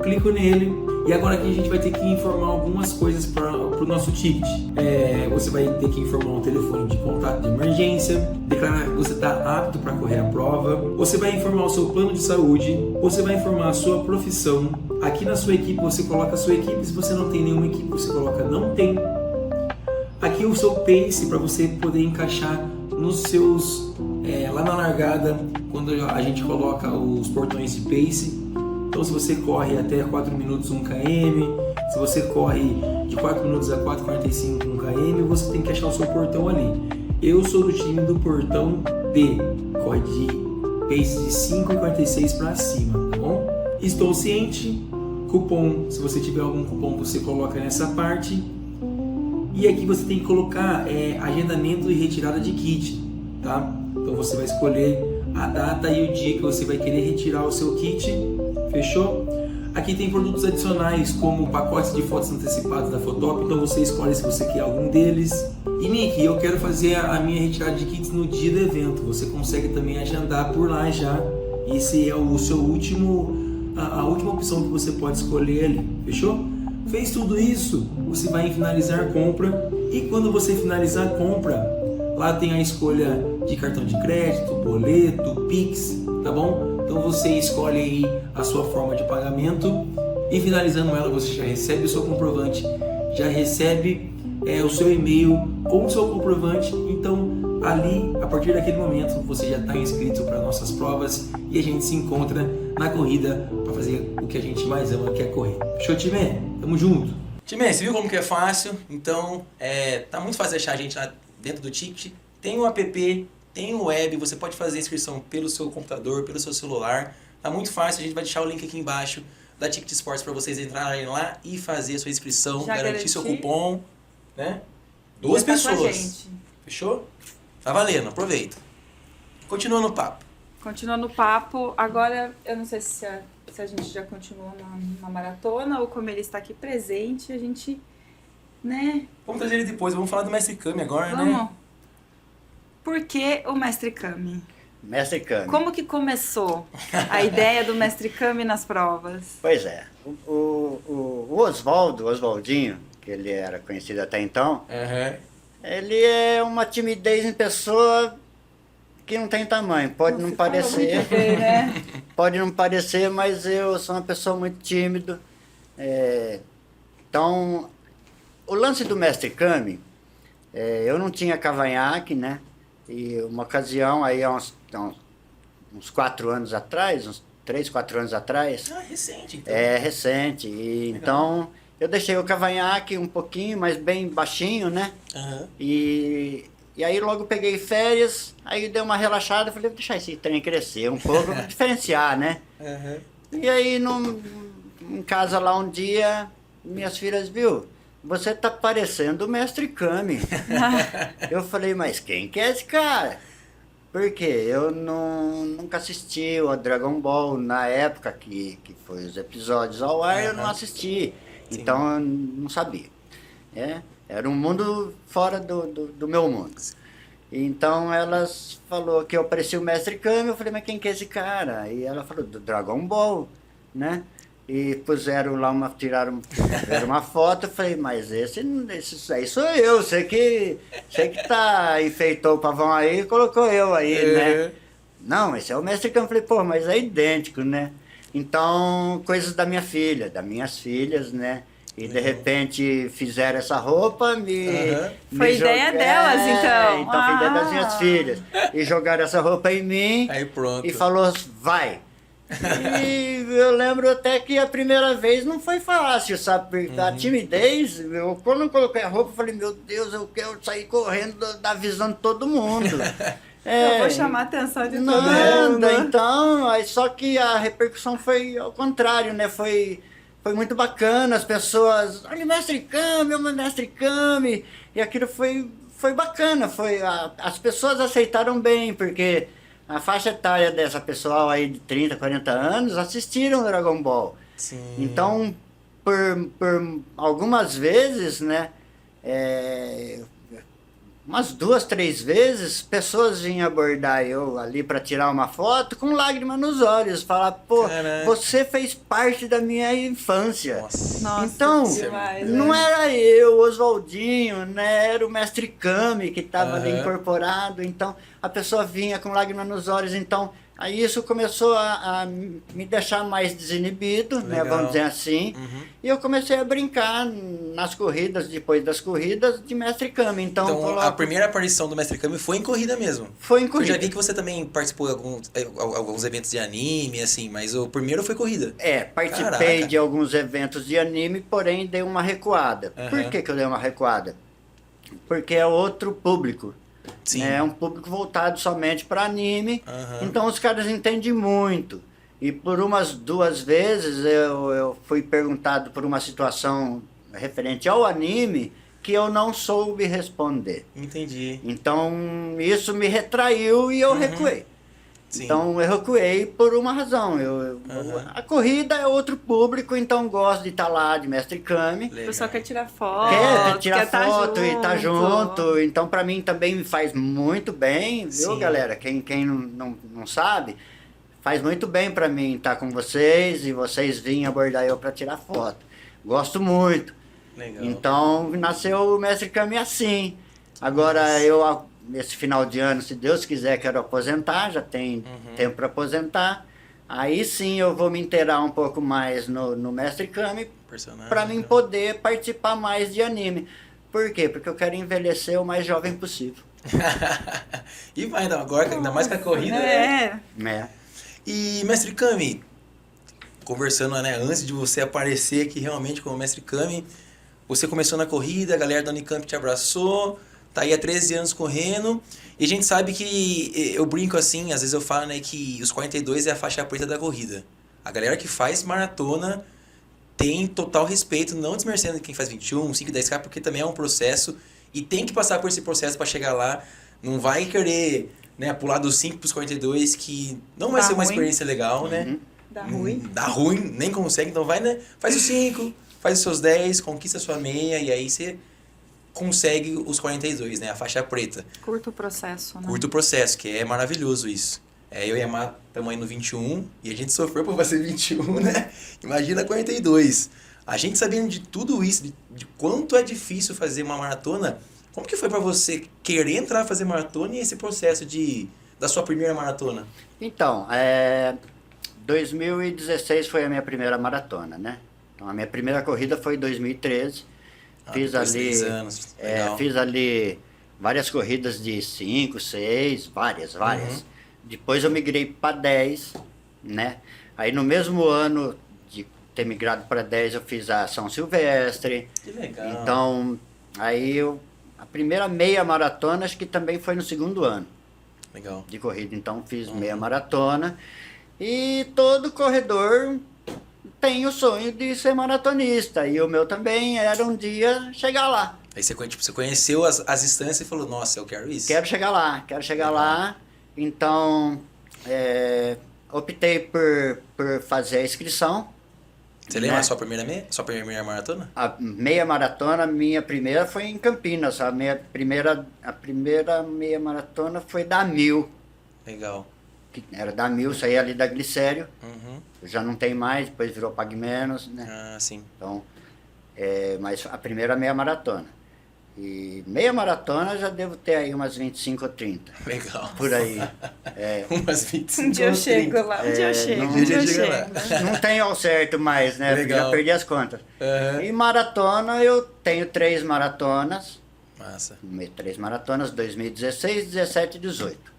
Speaker 2: clico nele e agora aqui a gente vai ter que informar algumas coisas para o nosso ticket. Você vai ter que informar um telefone de contato de emergência, declarar que você está apto para correr a prova, você vai informar o seu plano de saúde, você vai informar a sua profissão. Aqui na sua equipe você coloca a sua equipe, se você não tem nenhuma equipe você coloca não tem. Aqui o seu pace para você poder encaixar nos seus, lá na largada, quando a gente coloca os portões de pace. Então se você corre até 4 minutos 1 km, se você corre de 4 minutos a 4,45 1 km, você tem que achar o seu portão ali. Eu sou do time do portão D, corre de pace de 5,46 para cima, tá bom? Estou ciente, cupom, se você tiver algum cupom você coloca nessa parte. E aqui você tem que colocar agendamento e retirada de kit. tá? Então você vai escolher a data e o dia que você vai querer retirar o seu kit, fechou? Aqui tem produtos adicionais como pacotes de fotos antecipadas da Fotop, então você escolhe se você quer algum deles. E Nick, eu quero fazer a minha retirada de kits no dia do evento, você consegue também agendar por lá já. Esse é o seu último, a última opção que você pode escolher ali, fechou? Fez tudo isso, você vai em finalizar compra e quando você finalizar a compra, lá tem a escolha de cartão de crédito, boleto, Pix, tá bom? Então você escolhe aí a sua forma de pagamento e finalizando ela você já recebe o seu comprovante, já recebe o seu e-mail com o seu comprovante. Então ali, a partir daquele momento, você já está inscrito para nossas provas e a gente se encontra na corrida para fazer o que a gente mais ama, que é correr. Fechou, time? Tamo junto! Time, você viu como que é fácil? Então, tá muito fácil achar a gente lá dentro do Ticket. Tem o app, tem o web, você pode fazer a inscrição pelo seu computador, pelo seu celular. Tá muito fácil, a gente vai deixar o link aqui embaixo da Ticket Sports para vocês entrarem lá e fazer a sua inscrição,
Speaker 1: Já
Speaker 2: garantir seu
Speaker 1: garanti.
Speaker 2: cupom, né? 2
Speaker 1: Já tá com a
Speaker 2: pessoas.
Speaker 1: gente.
Speaker 2: Fechou? Tá valendo, aproveita. Continuando o papo.
Speaker 1: Continuando o papo, agora eu não sei se a gente já continua na maratona ou como ele está aqui presente, a gente, né?
Speaker 2: Vamos trazer ele depois, vamos falar do Mestre Kami agora,
Speaker 1: Vamos.
Speaker 2: né?
Speaker 1: Por que o Mestre Kami?
Speaker 3: Mestre Kami.
Speaker 1: Como que começou a ideia do Mestre Kami nas provas?
Speaker 3: Pois é. O Oswaldinho, que ele era conhecido até então,
Speaker 2: Aham.
Speaker 3: ele é uma timidez em pessoa que não tem tamanho. Pode não
Speaker 1: Você fala
Speaker 3: parecer,
Speaker 1: muito bem, né?
Speaker 3: pode não parecer, mas eu sou uma pessoa muito tímido. Então, o lance do Mestre Kami, eu não tinha cavanhaque, né? E uma ocasião, aí há uns 4 anos atrás, uns 3, 4 anos atrás,
Speaker 2: Ah, recente, então.
Speaker 3: é recente. E, então, eu deixei o cavanhaque um pouquinho, mas bem baixinho, né?
Speaker 2: Aham.
Speaker 3: E aí logo peguei férias, aí dei uma relaxada, falei, vou deixar esse trem crescer um pouco, pra diferenciar, né?
Speaker 2: Aham.
Speaker 3: E aí em casa lá um dia, minhas filhas, viu? Você tá parecendo o Mestre Kami. Eu falei, mas quem que é esse cara? Porque eu nunca assisti o Dragon Ball na época que foi os episódios ao ar, eu não assisti.
Speaker 2: Sim.
Speaker 3: Então eu não sabia. Era um mundo fora do meu mundo. Então elas falou que eu parecia o Mestre Kami, eu falei, mas quem que é esse cara? E ela falou, do Dragon Ball, né? E puseram lá fizeram uma foto, eu falei, mas esse aí sou eu, você que enfeitou o pavão aí e colocou eu aí, né? Não, esse é o Mestre Kami. Eu falei, pô, mas é idêntico, né? Então, coisas das minhas filhas, né? E de repente fizeram essa roupa,
Speaker 1: Foi ideia delas, então.
Speaker 3: Então foi ideia das minhas filhas. E jogaram essa roupa em mim
Speaker 2: Aí pronto.
Speaker 3: e falou, vai. E eu lembro até que a primeira vez não foi fácil, sabe? Porque a timidez, quando eu coloquei a roupa, eu falei, meu Deus, eu quero sair correndo da visão de todo mundo.
Speaker 1: Eu vou chamar a atenção de todo
Speaker 3: Nada,
Speaker 1: mundo.
Speaker 3: então, aí só que a repercussão foi ao contrário, né? Foi muito bacana, as pessoas, olha o Mestre Kami, o Mestre Kami, e aquilo foi bacana, as pessoas aceitaram bem, porque a faixa etária dessa pessoal aí de 30, 40 anos assistiram Dragon Ball.
Speaker 2: Sim.
Speaker 3: Então, por algumas vezes, né, umas 2, 3 vezes, pessoas vinham abordar eu ali para tirar uma foto com lágrimas nos olhos, falar, pô,
Speaker 2: Caraca.
Speaker 3: você fez parte da minha infância.
Speaker 2: Nossa.
Speaker 1: Nossa,
Speaker 3: Então,
Speaker 1: que demais,
Speaker 3: não
Speaker 1: né?
Speaker 3: era eu, o Oswaldinho, né? Era o Mestre Kami que estava ali
Speaker 2: Aham.
Speaker 3: incorporado. Então, a pessoa vinha com lágrimas nos olhos. Então, aí isso começou a me deixar mais desinibido, né?
Speaker 2: Legal.
Speaker 3: Vamos dizer assim.
Speaker 2: Uhum.
Speaker 3: E eu comecei a brincar nas corridas, depois das corridas, de Mestre Kami. Então,
Speaker 2: Então, a primeira aparição do Mestre Kami foi em corrida mesmo.
Speaker 3: foi em
Speaker 2: Eu
Speaker 3: corrida.
Speaker 2: já vi que você também participou de alguns eventos de anime, assim, mas o primeiro foi corrida.
Speaker 3: Participei
Speaker 2: Caraca.
Speaker 3: de alguns eventos de anime, porém dei uma recuada.
Speaker 2: Aham.
Speaker 3: Por que eu dei uma recuada? Porque é outro público.
Speaker 2: Sim.
Speaker 3: Né? É um público voltado somente para anime.
Speaker 2: Aham.
Speaker 3: Então os caras entendem muito. E por umas 2 vezes eu fui perguntado por uma situação referente ao anime que eu não soube responder.
Speaker 2: Entendi.
Speaker 3: Então, isso me retraiu e eu recuei.
Speaker 2: Sim.
Speaker 3: Então, eu recuei por uma razão. A corrida é outro público, então gosto de estar lá de mestre Kami.
Speaker 1: O pessoal quer tirar foto,
Speaker 3: Quer tirar
Speaker 1: tá
Speaker 3: foto e tá junto. Então, pra mim também me faz muito bem, viu,
Speaker 2: Sim.
Speaker 3: galera? Quem não sabe, faz muito bem pra mim estar com vocês e vocês virem abordar eu pra tirar foto. Gosto muito.
Speaker 2: Legal.
Speaker 3: Então, nasceu o mestre Kami assim. Agora, esse final de ano, se Deus quiser, quero aposentar, já tem tempo para aposentar. Aí sim eu vou me inteirar um pouco mais no mestre Kami
Speaker 2: Personagem,
Speaker 3: para mim
Speaker 2: né?
Speaker 3: poder participar mais de anime. Por quê? Porque eu quero envelhecer o mais jovem possível.
Speaker 2: E vai, não, agora, ainda mais com a corrida, né?
Speaker 1: É.
Speaker 3: Né?
Speaker 2: E, mestre Kami, conversando, né, antes de você aparecer aqui realmente como mestre Kami, você começou na corrida, a galera da Unicamp te abraçou, tá aí há 13 anos correndo, e a gente sabe que, eu brinco assim, às vezes eu falo, né, que os 42 é a faixa preta da corrida. A galera que faz maratona tem total respeito, não desmerecendo quem faz 21, 5 e 10K, porque também é um processo, e tem que passar por esse processo para chegar lá, não vai querer, né, pular dos 5 pros 42, que não vai
Speaker 1: Dá
Speaker 2: ser uma
Speaker 1: ruim.
Speaker 2: experiência legal, né?
Speaker 1: Dá ruim.
Speaker 2: Dá ruim, nem consegue, então vai, né? Faz os 5, faz os seus 10, conquista a sua meia e aí você consegue os 42, né? A faixa preta.
Speaker 1: Curta o processo, né?
Speaker 2: Curta o processo, que é maravilhoso isso. Eu e a Má estamos aí no 21 e a gente sofreu por fazer 21, né? Imagina 42. A gente sabendo de tudo isso, de quanto é difícil fazer uma maratona, como que foi para você querer entrar a fazer maratona e esse processo da sua primeira maratona?
Speaker 3: Então, 2016 foi a minha primeira maratona, né? Então, a minha primeira corrida foi em 2013. Fiz
Speaker 2: depois de
Speaker 3: ali,
Speaker 2: 3 anos, legal.
Speaker 3: fiz ali várias corridas de 5, 6, várias. Depois eu migrei para 10, né? Aí no mesmo ano de ter migrado para 10, eu fiz a São Silvestre.
Speaker 2: Que legal.
Speaker 3: Então, aí a primeira meia maratona acho que também foi no segundo ano
Speaker 2: Legal.
Speaker 3: de corrida. Então, fiz meia maratona. E todo corredor tem o sonho de ser maratonista. E o meu também era um dia chegar lá.
Speaker 2: Aí você conheceu as instâncias e falou, nossa, eu quero isso.
Speaker 3: Quero chegar lá. Então, optei por fazer a inscrição.
Speaker 2: Você lembra
Speaker 3: né?
Speaker 2: a sua primeira meia? Sua primeira maratona?
Speaker 3: A meia maratona, minha primeira foi em Campinas. A primeira meia maratona foi da 1000.
Speaker 2: Legal.
Speaker 3: Que era da 1000, saía ali da Glicério.
Speaker 2: Uhum.
Speaker 3: Já não tem mais, depois virou Pague Menos, né?
Speaker 2: Ah, sim.
Speaker 3: Então, mas a primeira meia maratona. E meia maratona já devo ter aí umas 25 ou 30.
Speaker 2: Legal.
Speaker 3: Por aí.
Speaker 2: Umas 25
Speaker 1: Um dia eu
Speaker 2: ou 30.
Speaker 1: chego lá, um dia eu chego,
Speaker 3: não-
Speaker 1: um dia eu
Speaker 2: chega lá.
Speaker 1: chego.
Speaker 3: Não tem ao certo mais, né?
Speaker 2: Legal.
Speaker 3: Já perdi as contas.
Speaker 2: Aham.
Speaker 3: E maratona, eu tenho 3 maratonas.
Speaker 2: Massa.
Speaker 3: 3 maratonas, 2016, 17 e 18.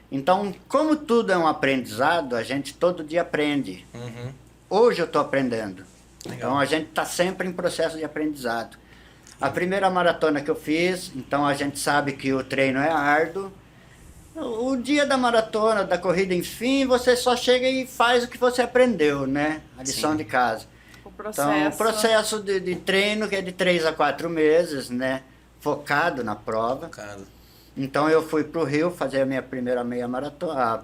Speaker 3: Então, como tudo é um aprendizado, a gente todo dia aprende.
Speaker 2: Uhum.
Speaker 3: Hoje eu estou aprendendo.
Speaker 2: Legal.
Speaker 3: Então, a gente está sempre em processo de aprendizado. A primeira maratona que eu fiz, então a gente sabe que o treino é árduo. O dia da maratona, da corrida, enfim, você só chega e faz o que você aprendeu, né? A lição
Speaker 2: Sim.
Speaker 3: de casa.
Speaker 1: O processo.
Speaker 3: Então, o processo de treino que é de 3 a 4 meses, né? Focado na prova.
Speaker 2: Focado.
Speaker 3: Então eu fui para o Rio fazer a minha primeira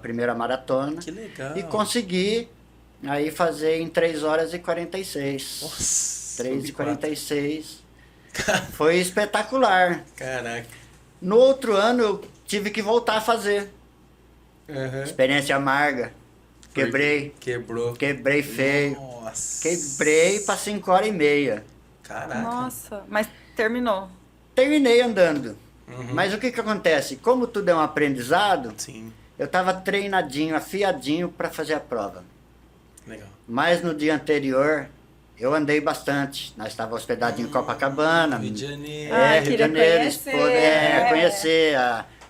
Speaker 3: primeira maratona.
Speaker 2: Que legal.
Speaker 3: E consegui aí fazer em 3 horas e 46.
Speaker 2: Nossa.
Speaker 3: 3 e
Speaker 2: sub 4.
Speaker 3: 46. Foi espetacular.
Speaker 2: Caraca.
Speaker 3: No outro ano eu tive que voltar a fazer.
Speaker 2: Uhum.
Speaker 3: Experiência amarga. Quebrei feio.
Speaker 2: Nossa.
Speaker 3: Quebrei para 5 horas e meia.
Speaker 2: Caraca.
Speaker 1: Nossa, mas terminou.
Speaker 3: Terminei andando.
Speaker 2: Uhum.
Speaker 3: Mas o que acontece? Como tudo é um aprendizado,
Speaker 2: Sim.
Speaker 3: eu estava treinadinho, afiadinho para fazer a prova.
Speaker 2: Legal.
Speaker 3: Mas no dia anterior, eu andei bastante. Nós estávamos hospedados em Copacabana.
Speaker 2: Rio de Janeiro.
Speaker 1: Ah,
Speaker 3: Rio de
Speaker 1: queria
Speaker 3: Janeiro,
Speaker 1: conhecer.
Speaker 3: conhecer.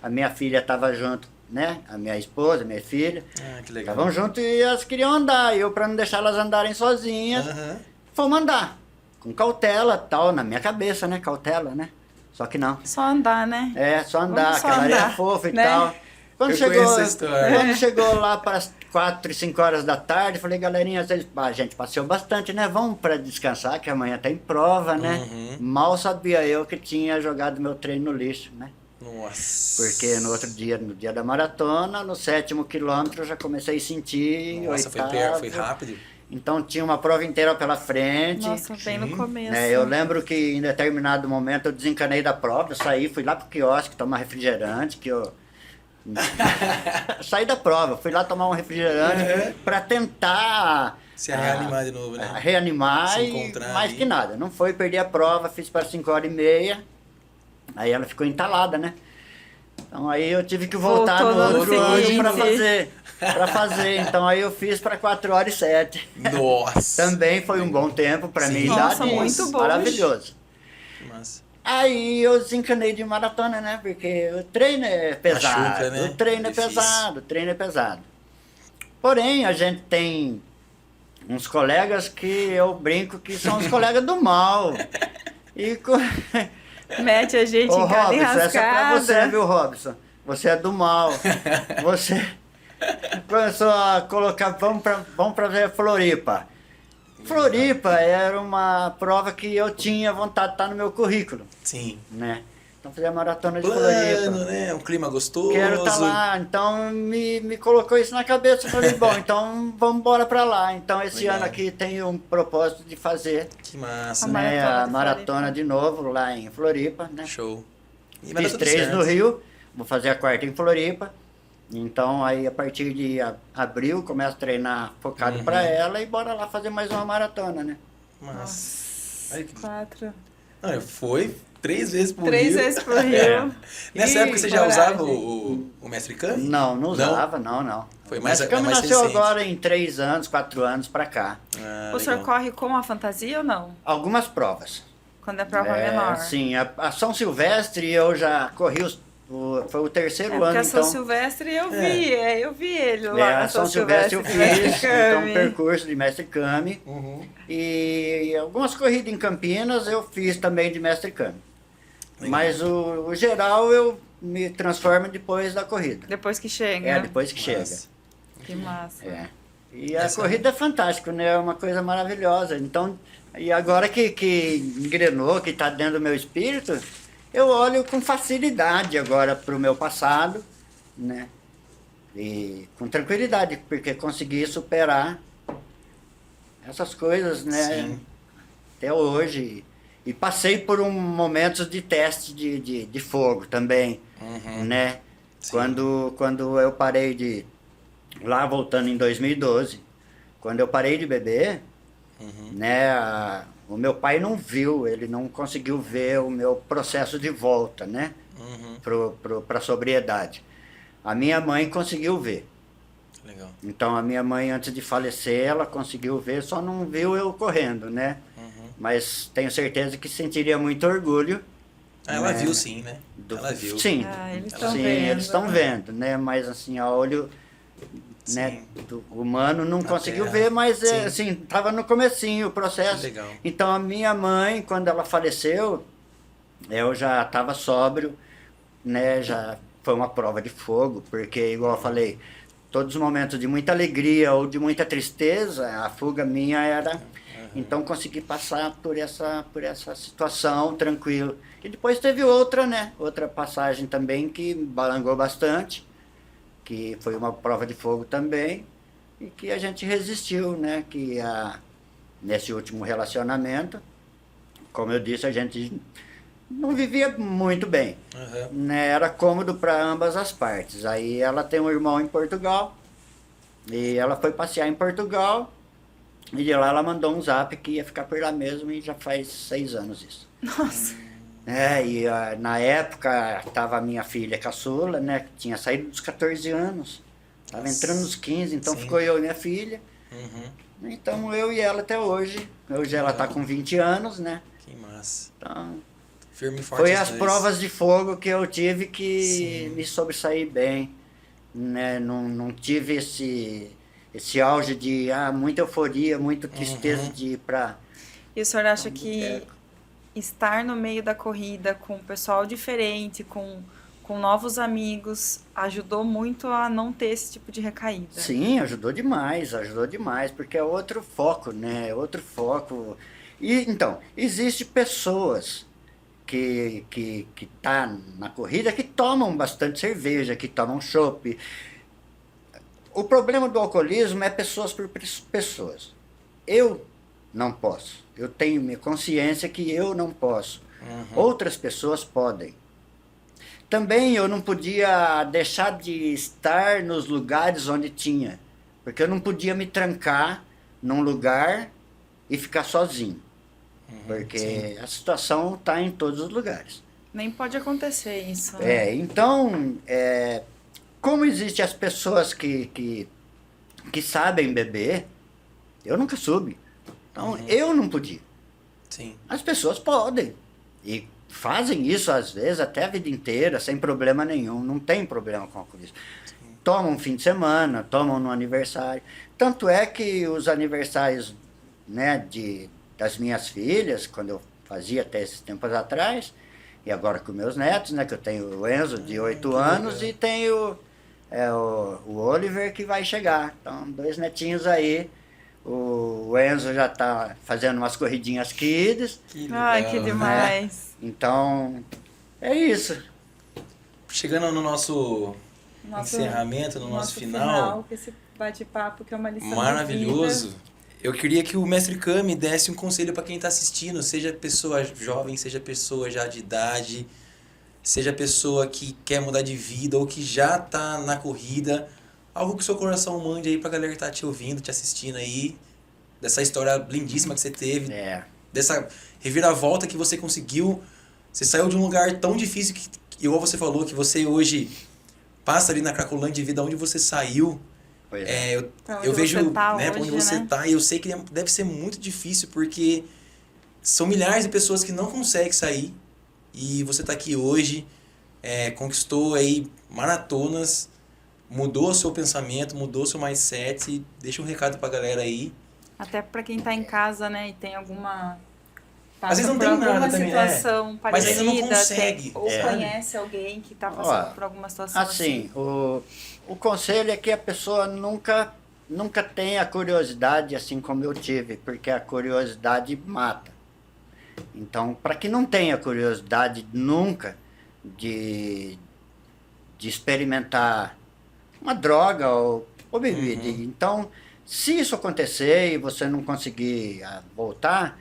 Speaker 3: A minha filha estava junto, né? A minha esposa, minha filha.
Speaker 2: Ah, que legal.
Speaker 3: Estavam junto e elas queriam andar. E eu, para não deixar elas andarem sozinhas,
Speaker 2: Aham.
Speaker 3: fomos andar. Com cautela, tal, na minha cabeça, né? Cautela, né? Só que não.
Speaker 1: Só andar, né?
Speaker 3: Só andar,
Speaker 1: Vamos só
Speaker 3: aquela areia
Speaker 1: andar,
Speaker 3: fofa e
Speaker 1: né?
Speaker 3: tal.
Speaker 2: Eu conheço essa história.
Speaker 3: Quando chegou lá para as 4 e 5 horas da tarde, falei, galerinha, a gente passeou bastante, né? Vamos para descansar, que amanhã tem prova, né? Mal sabia eu que tinha jogado meu treino no lixo, né?
Speaker 2: Nossa.
Speaker 3: Porque no outro dia, no dia da maratona, no 7º quilômetro, eu já comecei a sentir.
Speaker 2: Nossa,
Speaker 3: oitavo.
Speaker 2: foi rápido.
Speaker 3: Então tinha uma prova inteira pela frente.
Speaker 1: Nossa, bem no começo.
Speaker 3: Eu lembro que em determinado momento eu desencanei da prova, eu saí, fui lá pro quiosque tomar refrigerante, que eu saí da prova, fui lá tomar um refrigerante para tentar
Speaker 2: Se reanimar de novo, né?
Speaker 3: reanimar
Speaker 2: Se
Speaker 3: e
Speaker 2: encontrar
Speaker 3: mais
Speaker 2: aí.
Speaker 3: que nada. Não foi, perdi a prova, fiz para 5h30, aí ela ficou entalada, né? Então aí eu tive que voltar
Speaker 1: Voltou
Speaker 3: no
Speaker 1: no
Speaker 3: outro ano
Speaker 1: seguinte.
Speaker 3: para fazer. Então aí eu fiz para 4h07.
Speaker 2: Nossa.
Speaker 3: Também foi um bom tempo para
Speaker 2: Sim.
Speaker 3: minha
Speaker 1: Nossa,
Speaker 3: idade.
Speaker 1: muito bom.
Speaker 3: Maravilhoso.
Speaker 2: Que massa.
Speaker 3: Aí eu desencanei de maratona, né? Porque o treino é pesado.
Speaker 2: Machuca, né?
Speaker 3: O treino
Speaker 2: Difícil.
Speaker 3: é pesado, o treino é pesado. Porém, a gente tem uns colegas que eu brinco que são os colegas do mal. E
Speaker 1: Mete a gente
Speaker 3: Ô
Speaker 1: em cada
Speaker 3: Robson, essa é pra você,
Speaker 1: enrascada.
Speaker 3: viu, Robson? Você é do mal. Você começou a colocar, vamos pra ver Floripa. Floripa era uma prova que eu tinha vontade de estar no meu currículo,
Speaker 2: Sim.
Speaker 3: né? Então fazer a maratona de
Speaker 2: Plano,
Speaker 3: Floripa.
Speaker 2: né? Um clima gostoso.
Speaker 3: Quero estar lá, então me colocou isso na cabeça. Eu falei, bom, então vamos embora pra lá. Então esse
Speaker 2: Legal.
Speaker 3: ano aqui tem um propósito de fazer
Speaker 2: Que massa.
Speaker 1: A
Speaker 3: né,
Speaker 1: maratona
Speaker 3: a
Speaker 1: de
Speaker 3: maratona
Speaker 1: Floripa.
Speaker 3: de novo lá em Floripa, né?
Speaker 2: Show. E vai dar
Speaker 3: Fiz
Speaker 2: tudo
Speaker 3: 3
Speaker 2: certo.
Speaker 3: no Rio, vou fazer a 4ª em Floripa. Então aí a partir de abril começo a treinar focado pra ela e bora lá fazer mais uma maratona, né?
Speaker 2: Massa. Olha que-
Speaker 1: 4.
Speaker 2: Não, foi 3 vezes por
Speaker 1: 3
Speaker 2: Rio.
Speaker 1: vezes por Rio.
Speaker 2: Nessa
Speaker 1: Ih,
Speaker 2: época você já
Speaker 1: coragem.
Speaker 2: usava o Mestre Kami?
Speaker 3: Não usava, não.
Speaker 2: Foi mais-
Speaker 3: Mas o Kami
Speaker 2: mais
Speaker 3: nasceu
Speaker 2: recente.
Speaker 3: agora em 3 anos, 4 anos pra cá.
Speaker 2: Ah,
Speaker 1: O senhor
Speaker 2: legal.
Speaker 1: corre com a fantasia ou não?
Speaker 3: Algumas provas.
Speaker 1: Quando é prova menor.
Speaker 3: Sim, a São Silvestre eu já corri foi o 3º
Speaker 1: É porque
Speaker 3: ano,
Speaker 1: a São
Speaker 3: então.
Speaker 1: Silvestre eu vi ele lá.
Speaker 3: A
Speaker 1: na
Speaker 3: São Silvestre eu
Speaker 1: de
Speaker 3: fiz,
Speaker 1: Mestre
Speaker 3: então
Speaker 1: Kami.
Speaker 3: percurso de Mestre Kami.
Speaker 2: Uhum.
Speaker 3: E algumas corridas em Campinas eu fiz também de Mestre Kami.
Speaker 2: Legal.
Speaker 3: Mas o geral eu me transformo depois da corrida.
Speaker 1: Depois que chega.
Speaker 3: É, depois que chega.
Speaker 2: Massa.
Speaker 1: Que massa.
Speaker 3: É. E a
Speaker 2: Essa-
Speaker 3: corrida é fantástica, né? É uma coisa maravilhosa. Então, e agora que engrenou, que está dentro do meu espírito, eu olho com facilidade agora para o meu passado, né? E com tranquilidade, porque consegui superar essas coisas, né?
Speaker 2: Sim.
Speaker 3: Até hoje. E passei por momentos de teste de fogo também,
Speaker 2: Uhum.
Speaker 3: né?
Speaker 2: Sim.
Speaker 3: Quando eu parei de... Lá voltando em 2012, quando eu parei de beber, né? O meu pai não viu, ele não conseguiu ver o meu processo de volta, né?
Speaker 2: Uhum.
Speaker 3: Para a sobriedade. A minha mãe conseguiu ver.
Speaker 2: Legal.
Speaker 3: Então a minha mãe, antes de falecer, ela conseguiu ver, só não viu eu correndo, né? Mas tenho certeza que sentiria muito orgulho.
Speaker 2: Ah, ela
Speaker 3: né,
Speaker 2: viu sim, né? Ela viu.
Speaker 3: Sim,
Speaker 1: Ah, eles
Speaker 2: Ela-
Speaker 1: estão
Speaker 3: sim,
Speaker 1: vendo.
Speaker 3: eles estão vendo, né? Mas assim, a olho né,
Speaker 2: Sim.
Speaker 3: do humano não
Speaker 2: Na
Speaker 3: conseguiu
Speaker 2: terra.
Speaker 3: ver, mas
Speaker 2: Sim.
Speaker 3: assim, tava no comecinho o processo.
Speaker 2: Legal.
Speaker 3: Então a minha mãe, quando ela faleceu, eu já estava sóbrio, né? Já foi uma prova de fogo, porque igual eu falei, todos os momentos de muita alegria ou de muita tristeza, a fuga minha era. Então consegui passar por essa situação tranquilo. E depois teve outra, né? Outra passagem também que balangou bastante, que foi uma prova de fogo também, e que a gente resistiu, né? Que nesse último relacionamento, como eu disse, a gente não vivia muito bem.
Speaker 2: Uhum.
Speaker 3: Né? Era cômodo para ambas as partes. Aí ela tem um irmão em Portugal, e ela foi passear em Portugal, e de lá ela mandou um zap que ia ficar por lá mesmo, e já faz 6 anos isso.
Speaker 1: Nossa.
Speaker 3: E na época estava a minha filha caçula, né? Que tinha saído dos 14 anos. Estava entrando nos 15, então
Speaker 2: Sim.
Speaker 3: ficou eu e minha filha.
Speaker 2: Uhum.
Speaker 3: Então eu e ela até hoje. Hoje ela está com 20 anos, né?
Speaker 2: Que massa.
Speaker 3: Então,
Speaker 2: Firme e forte.
Speaker 3: foi
Speaker 2: os
Speaker 3: as
Speaker 2: dois.
Speaker 3: provas de fogo que eu tive que
Speaker 2: Sim.
Speaker 3: me sobressair bem. Né? Não tive esse auge de muita euforia, muita tristeza de ir para...
Speaker 1: E o senhor acha que estar no meio da corrida com um pessoal diferente, com com novos amigos, ajudou muito a não ter esse tipo de recaída.
Speaker 3: Sim, ajudou demais, porque é outro foco, né? É outro foco. E então, existe pessoas que tá na corrida que tomam bastante cerveja, que tomam chopp. O problema do alcoolismo é pessoas por pessoas. Eu não posso. Eu tenho minha consciência que eu não posso. Outras pessoas podem. Também eu não podia deixar de estar nos lugares onde tinha. Porque eu não podia me trancar num lugar e ficar sozinho. Porque a situação está em todos os lugares.
Speaker 1: Nem pode acontecer isso. Né?
Speaker 3: Então, como existem as pessoas que sabem beber, eu nunca soube. Então, eu não podia.
Speaker 2: Sim.
Speaker 3: As pessoas podem. E fazem isso, às vezes, até a vida inteira, sem problema nenhum. Não tem problema com alcoolismo. Tomam um fim de semana, tomam no aniversário. Tanto é que os aniversários, né, das minhas filhas, quando eu fazia até esses tempos atrás, e agora com meus netos, né, que eu tenho o Enzo, de 8 anos, e tenho o Oliver, que vai chegar. Então, 2 netinhos aí. O Enzo já está fazendo umas corridinhas kids.
Speaker 1: Ai, que demais.
Speaker 3: Então, é isso.
Speaker 2: Chegando no nosso encerramento, no nosso final,
Speaker 1: com esse bate-papo que é uma lição
Speaker 2: maravilhoso.
Speaker 1: de vida.
Speaker 2: Eu queria que o Mestre Kami desse um conselho para quem está assistindo, seja pessoa jovem, seja pessoa já de idade, seja pessoa que quer mudar de vida ou que já está na corrida. Algo que o seu coração mande aí pra galera que tá te ouvindo, te assistindo aí, dessa história lindíssima que você teve, dessa reviravolta que você conseguiu. Você saiu de um lugar tão difícil que, igual você falou, que você hoje passa ali na Cracolândia de vida onde você saiu. Eu vejo,
Speaker 1: tá
Speaker 2: né, pra onde você tá, e eu sei que deve ser muito difícil, porque são milhares de pessoas que não conseguem sair, e você tá aqui hoje, conquistou aí maratonas, mudou o seu pensamento, mudou o seu mindset, e deixa um recado pra galera aí.
Speaker 1: Até pra quem tá em casa, né, e tem alguma...
Speaker 2: Às vezes não
Speaker 1: por
Speaker 2: tem
Speaker 1: alguma
Speaker 2: nada também,
Speaker 1: situação
Speaker 2: mas
Speaker 1: parecida,
Speaker 2: ainda não consegue.
Speaker 1: ou conhece alguém que tá passando por alguma situação assim.
Speaker 3: O conselho é que a pessoa nunca tenha curiosidade assim como eu tive, porque a curiosidade mata. Então, para que não tenha curiosidade nunca de experimentar uma droga ou bebida. Então, se isso acontecer e você não conseguir voltar,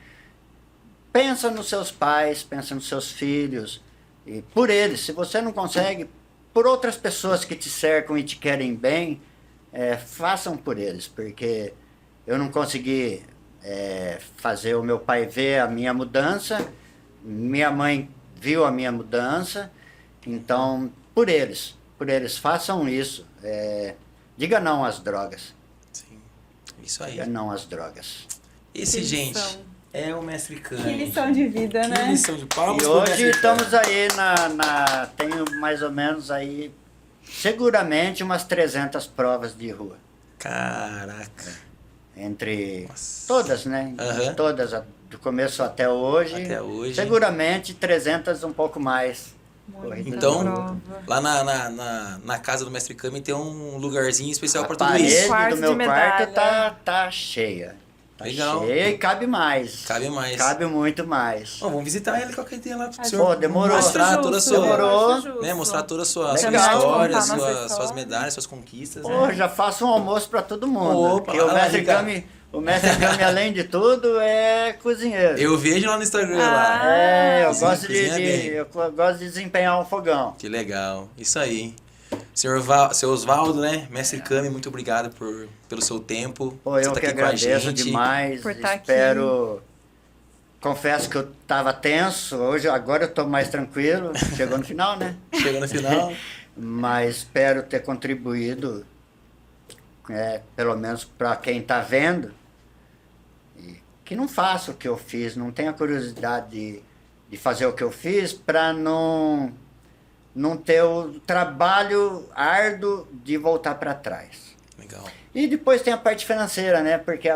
Speaker 3: pensa nos seus pais, pensa nos seus filhos, e por eles. Se você não consegue, por outras pessoas que te cercam e te querem bem, façam por eles, porque eu não consegui fazer o meu pai ver a minha mudança, minha mãe viu a minha mudança, então, por eles, façam isso. Diga não às drogas.
Speaker 2: Sim, isso aí.
Speaker 3: Diga não às drogas.
Speaker 2: Esse,
Speaker 1: Que
Speaker 2: gente,
Speaker 1: lição.
Speaker 2: é o Mestre Kami.
Speaker 1: Que lição de vida,
Speaker 2: Que
Speaker 1: né?
Speaker 2: lição de palmas
Speaker 3: E
Speaker 2: pro
Speaker 3: hoje
Speaker 2: Mestre
Speaker 3: estamos
Speaker 2: Kami.
Speaker 3: aí tenho mais ou menos aí, seguramente umas 300 provas de rua.
Speaker 2: Caraca.
Speaker 3: Entre
Speaker 2: Nossa.
Speaker 3: todas, né?
Speaker 2: Aham.
Speaker 3: Todas, do começo até hoje.
Speaker 2: Até hoje.
Speaker 3: Seguramente 300, um pouco mais.
Speaker 1: Muita
Speaker 2: Então,
Speaker 1: prova.
Speaker 2: lá na casa do Mestre Kami tem um lugarzinho especial
Speaker 3: A
Speaker 2: pra tudo isso.
Speaker 3: parede
Speaker 1: Quarto
Speaker 3: do meu
Speaker 1: de
Speaker 3: quarto
Speaker 1: medalha.
Speaker 3: tá cheia. Tá
Speaker 2: Legal.
Speaker 3: cheia e cabe mais.
Speaker 2: Cabe mais.
Speaker 3: Cabe muito mais.
Speaker 2: Bom, vamos visitar ele qualquer dia lá pro
Speaker 1: Pô,
Speaker 2: senhor.
Speaker 3: demorou.
Speaker 2: Mostrar
Speaker 1: Acho
Speaker 2: toda a
Speaker 1: justo,
Speaker 2: sua...
Speaker 3: Demorou.
Speaker 1: acho justo.
Speaker 2: Né, mostrar toda a sua
Speaker 3: Legal.
Speaker 2: história,
Speaker 1: Contar nossa
Speaker 2: suas
Speaker 1: história.
Speaker 2: medalhas, suas conquistas.
Speaker 3: Pô,
Speaker 2: Né?
Speaker 3: já faço um almoço para todo mundo.
Speaker 2: Opa,
Speaker 3: porque o
Speaker 2: lá,
Speaker 3: Mestre
Speaker 2: Ricardo.
Speaker 3: Kami, além de tudo, é cozinheiro.
Speaker 2: Eu vejo lá no Instagram lá.
Speaker 3: Eu
Speaker 2: Cozinha-
Speaker 3: gosto
Speaker 2: cozinha bem.
Speaker 3: eu gosto de desempenhar um fogão.
Speaker 2: Que legal. Isso aí. Seu Osvaldo, né? Mestre Kami, muito obrigado pelo seu tempo.
Speaker 3: Pô,
Speaker 2: Você
Speaker 3: eu
Speaker 2: tá
Speaker 3: que
Speaker 2: aqui com a
Speaker 3: agradeço
Speaker 2: gente.
Speaker 3: demais.
Speaker 1: Por tá
Speaker 3: Espero. Confesso que eu tava tenso. Agora eu tô mais tranquilo. Chegou no final, né?
Speaker 2: Chegou no final.
Speaker 3: Mas espero ter contribuído, pelo menos para quem está vendo, e que não faça o que eu fiz, não tenha curiosidade de fazer o que eu fiz para não ter o trabalho árduo de voltar para trás.
Speaker 2: Legal.
Speaker 3: E depois tem a parte financeira, né? Porque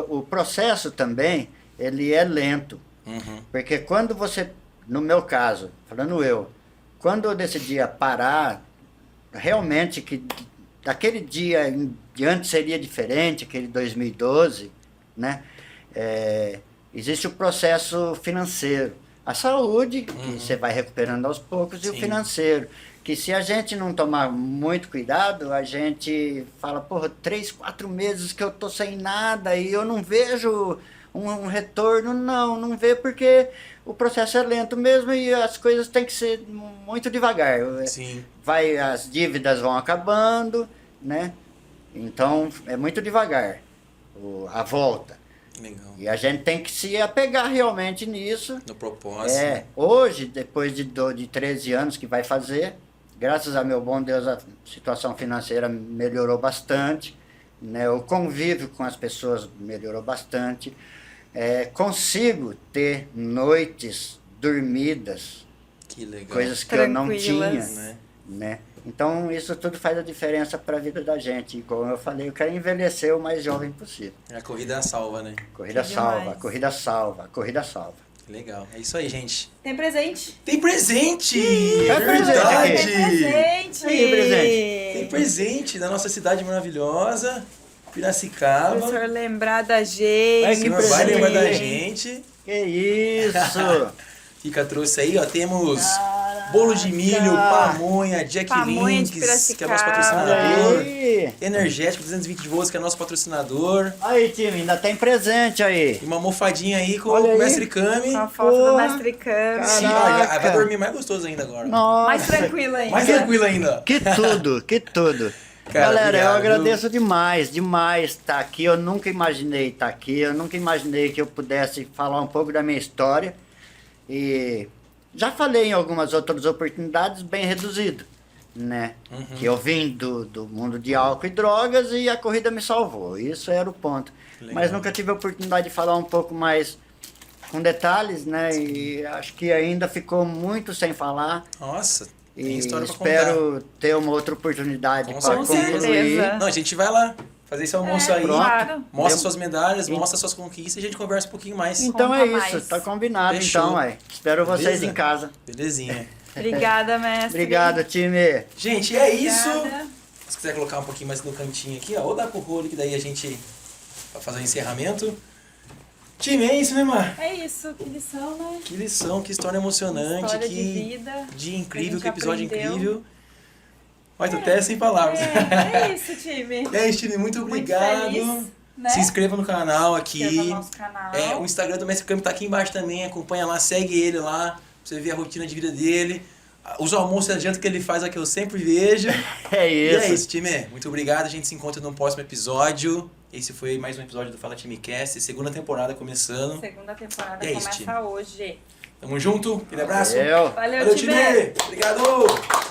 Speaker 3: o processo também, ele é lento.
Speaker 2: Uhum.
Speaker 3: Porque quando você, no meu caso, falando eu, quando eu decidi parar, realmente que daquele dia em diante seria diferente, aquele 2012, né? Existe o processo financeiro. A saúde, que você vai recuperando aos poucos, e o
Speaker 2: Sim.
Speaker 3: financeiro. Que se a gente não tomar muito cuidado, a gente fala, porra, 3, 4 meses que eu tô sem nada e eu não vejo um retorno. Não vê porque o processo é lento mesmo e as coisas têm que ser muito devagar.
Speaker 2: Sim.
Speaker 3: As dívidas vão acabando, né? Então é muito devagar a volta.
Speaker 2: Legal.
Speaker 3: E a gente tem que se apegar realmente nisso.
Speaker 2: No propósito.
Speaker 3: Hoje, depois de 13 anos que vai fazer, graças a meu bom Deus, a situação financeira melhorou bastante, né? O convívio com as pessoas melhorou bastante. Consigo ter noites dormidas,
Speaker 2: Que legal.
Speaker 3: coisas que eu não tinha,
Speaker 1: Tranquilas.
Speaker 3: né? Então isso tudo faz a diferença para a vida da gente. E como eu falei, eu quero envelhecer o mais jovem possível.
Speaker 2: A corrida salva, né?
Speaker 3: Corrida
Speaker 1: Que
Speaker 3: salva,
Speaker 1: demais.
Speaker 3: corrida salva, corrida salva.
Speaker 2: Legal. É isso aí, gente.
Speaker 1: Tem presente?
Speaker 2: Tem presente!
Speaker 3: Tem presente
Speaker 2: Verdade!
Speaker 3: aqui.
Speaker 1: Tem presente!
Speaker 3: Aí, presente.
Speaker 2: Tem presente da nossa cidade maravilhosa, Piracicaba.
Speaker 1: Pro senhor lembrar da gente.
Speaker 3: Ai,
Speaker 2: O
Speaker 3: que
Speaker 2: senhor vai
Speaker 3: presente.
Speaker 2: lembrar da gente.
Speaker 3: Que isso!
Speaker 2: Fica, trouxe aí, ó. Temos bolo de milho, pamonha, Jack
Speaker 1: Pamonha de
Speaker 2: Links, que é nosso
Speaker 1: Piracicaba.
Speaker 2: patrocinador.
Speaker 3: Aí,
Speaker 2: Energético 220 volts, que é nosso patrocinador.
Speaker 3: aí, time, ainda tem presente aí.
Speaker 2: E uma almofadinha aí com
Speaker 3: Olha
Speaker 2: o
Speaker 3: aí.
Speaker 2: Mestre Kami.
Speaker 1: Com a foto do
Speaker 3: Porra.
Speaker 1: Mestre Kami.
Speaker 2: Sim,
Speaker 3: Caraca.
Speaker 2: ó, vai dormir mais gostoso ainda agora.
Speaker 3: Nossa,
Speaker 1: Mais tranquilo ainda.
Speaker 2: Mais tranquilo ainda.
Speaker 3: que tudo, que tudo.
Speaker 2: Cara,
Speaker 3: Galera, eu
Speaker 2: obrigado,
Speaker 3: agradeço demais estar aqui. Eu nunca imaginei estar aqui. Eu nunca imaginei que eu pudesse falar um pouco da minha história. E já falei em algumas outras oportunidades bem reduzido, né? Que eu vim do mundo de álcool e drogas e a corrida me salvou. Isso era o ponto.
Speaker 2: Legal.
Speaker 3: Mas nunca tive a oportunidade de falar um pouco mais com detalhes, né? E acho que ainda ficou muito sem falar.
Speaker 2: Nossa, tem
Speaker 3: E
Speaker 2: história pra contar.
Speaker 3: espero ter uma outra oportunidade
Speaker 2: Com
Speaker 3: para
Speaker 2: certeza.
Speaker 3: concluir.
Speaker 2: Não, a gente vai lá fazer esse almoço aí.
Speaker 1: claro.
Speaker 2: Mostra suas medalhas, mostra suas conquistas e a gente conversa um pouquinho mais.
Speaker 3: Então
Speaker 1: Conta
Speaker 3: é isso,
Speaker 1: mais.
Speaker 3: tá combinado
Speaker 2: Fechou.
Speaker 3: então, ué. Espero vocês
Speaker 2: Beleza?
Speaker 3: em casa.
Speaker 2: Belezinha.
Speaker 1: Obrigada, mestre.
Speaker 3: Obrigado, time.
Speaker 2: Gente, é isso.
Speaker 1: Obrigada.
Speaker 2: Se quiser colocar um pouquinho mais no cantinho aqui, ó, ou dá pro rolo que daí a gente vai fazer o encerramento. Time, é isso, né, Mar?
Speaker 1: É isso, que lição, né?
Speaker 2: Que lição, que história emocionante,
Speaker 1: História
Speaker 2: que
Speaker 1: de vida.
Speaker 2: dia incrível,
Speaker 1: gente
Speaker 2: que episódio
Speaker 1: aprendeu.
Speaker 2: incrível. Mas tô até sem palavras.
Speaker 1: É isso, time.
Speaker 2: É isso, time, muito
Speaker 1: Muito
Speaker 2: obrigado.
Speaker 1: feliz, né?
Speaker 2: Se inscreva no canal aqui.
Speaker 1: Inscreva no nosso canal.
Speaker 2: O Instagram do Mestre Kami tá aqui embaixo também. Acompanha lá, segue ele lá. Pra você ver a rotina de vida dele. Os almoços e a janta que ele faz aqui eu sempre vejo.
Speaker 3: É
Speaker 2: E é
Speaker 3: isso.
Speaker 2: isso, time. Muito obrigado. A gente se encontra no próximo episódio. Esse foi mais um episódio do Fala Time Cast. Segunda temporada começando.
Speaker 1: Segunda temporada
Speaker 2: E é isso,
Speaker 1: começa
Speaker 2: time.
Speaker 1: hoje.
Speaker 2: Tamo junto. Aquele abraço.
Speaker 3: Valeu.
Speaker 1: Valeu, time.
Speaker 2: Obrigado.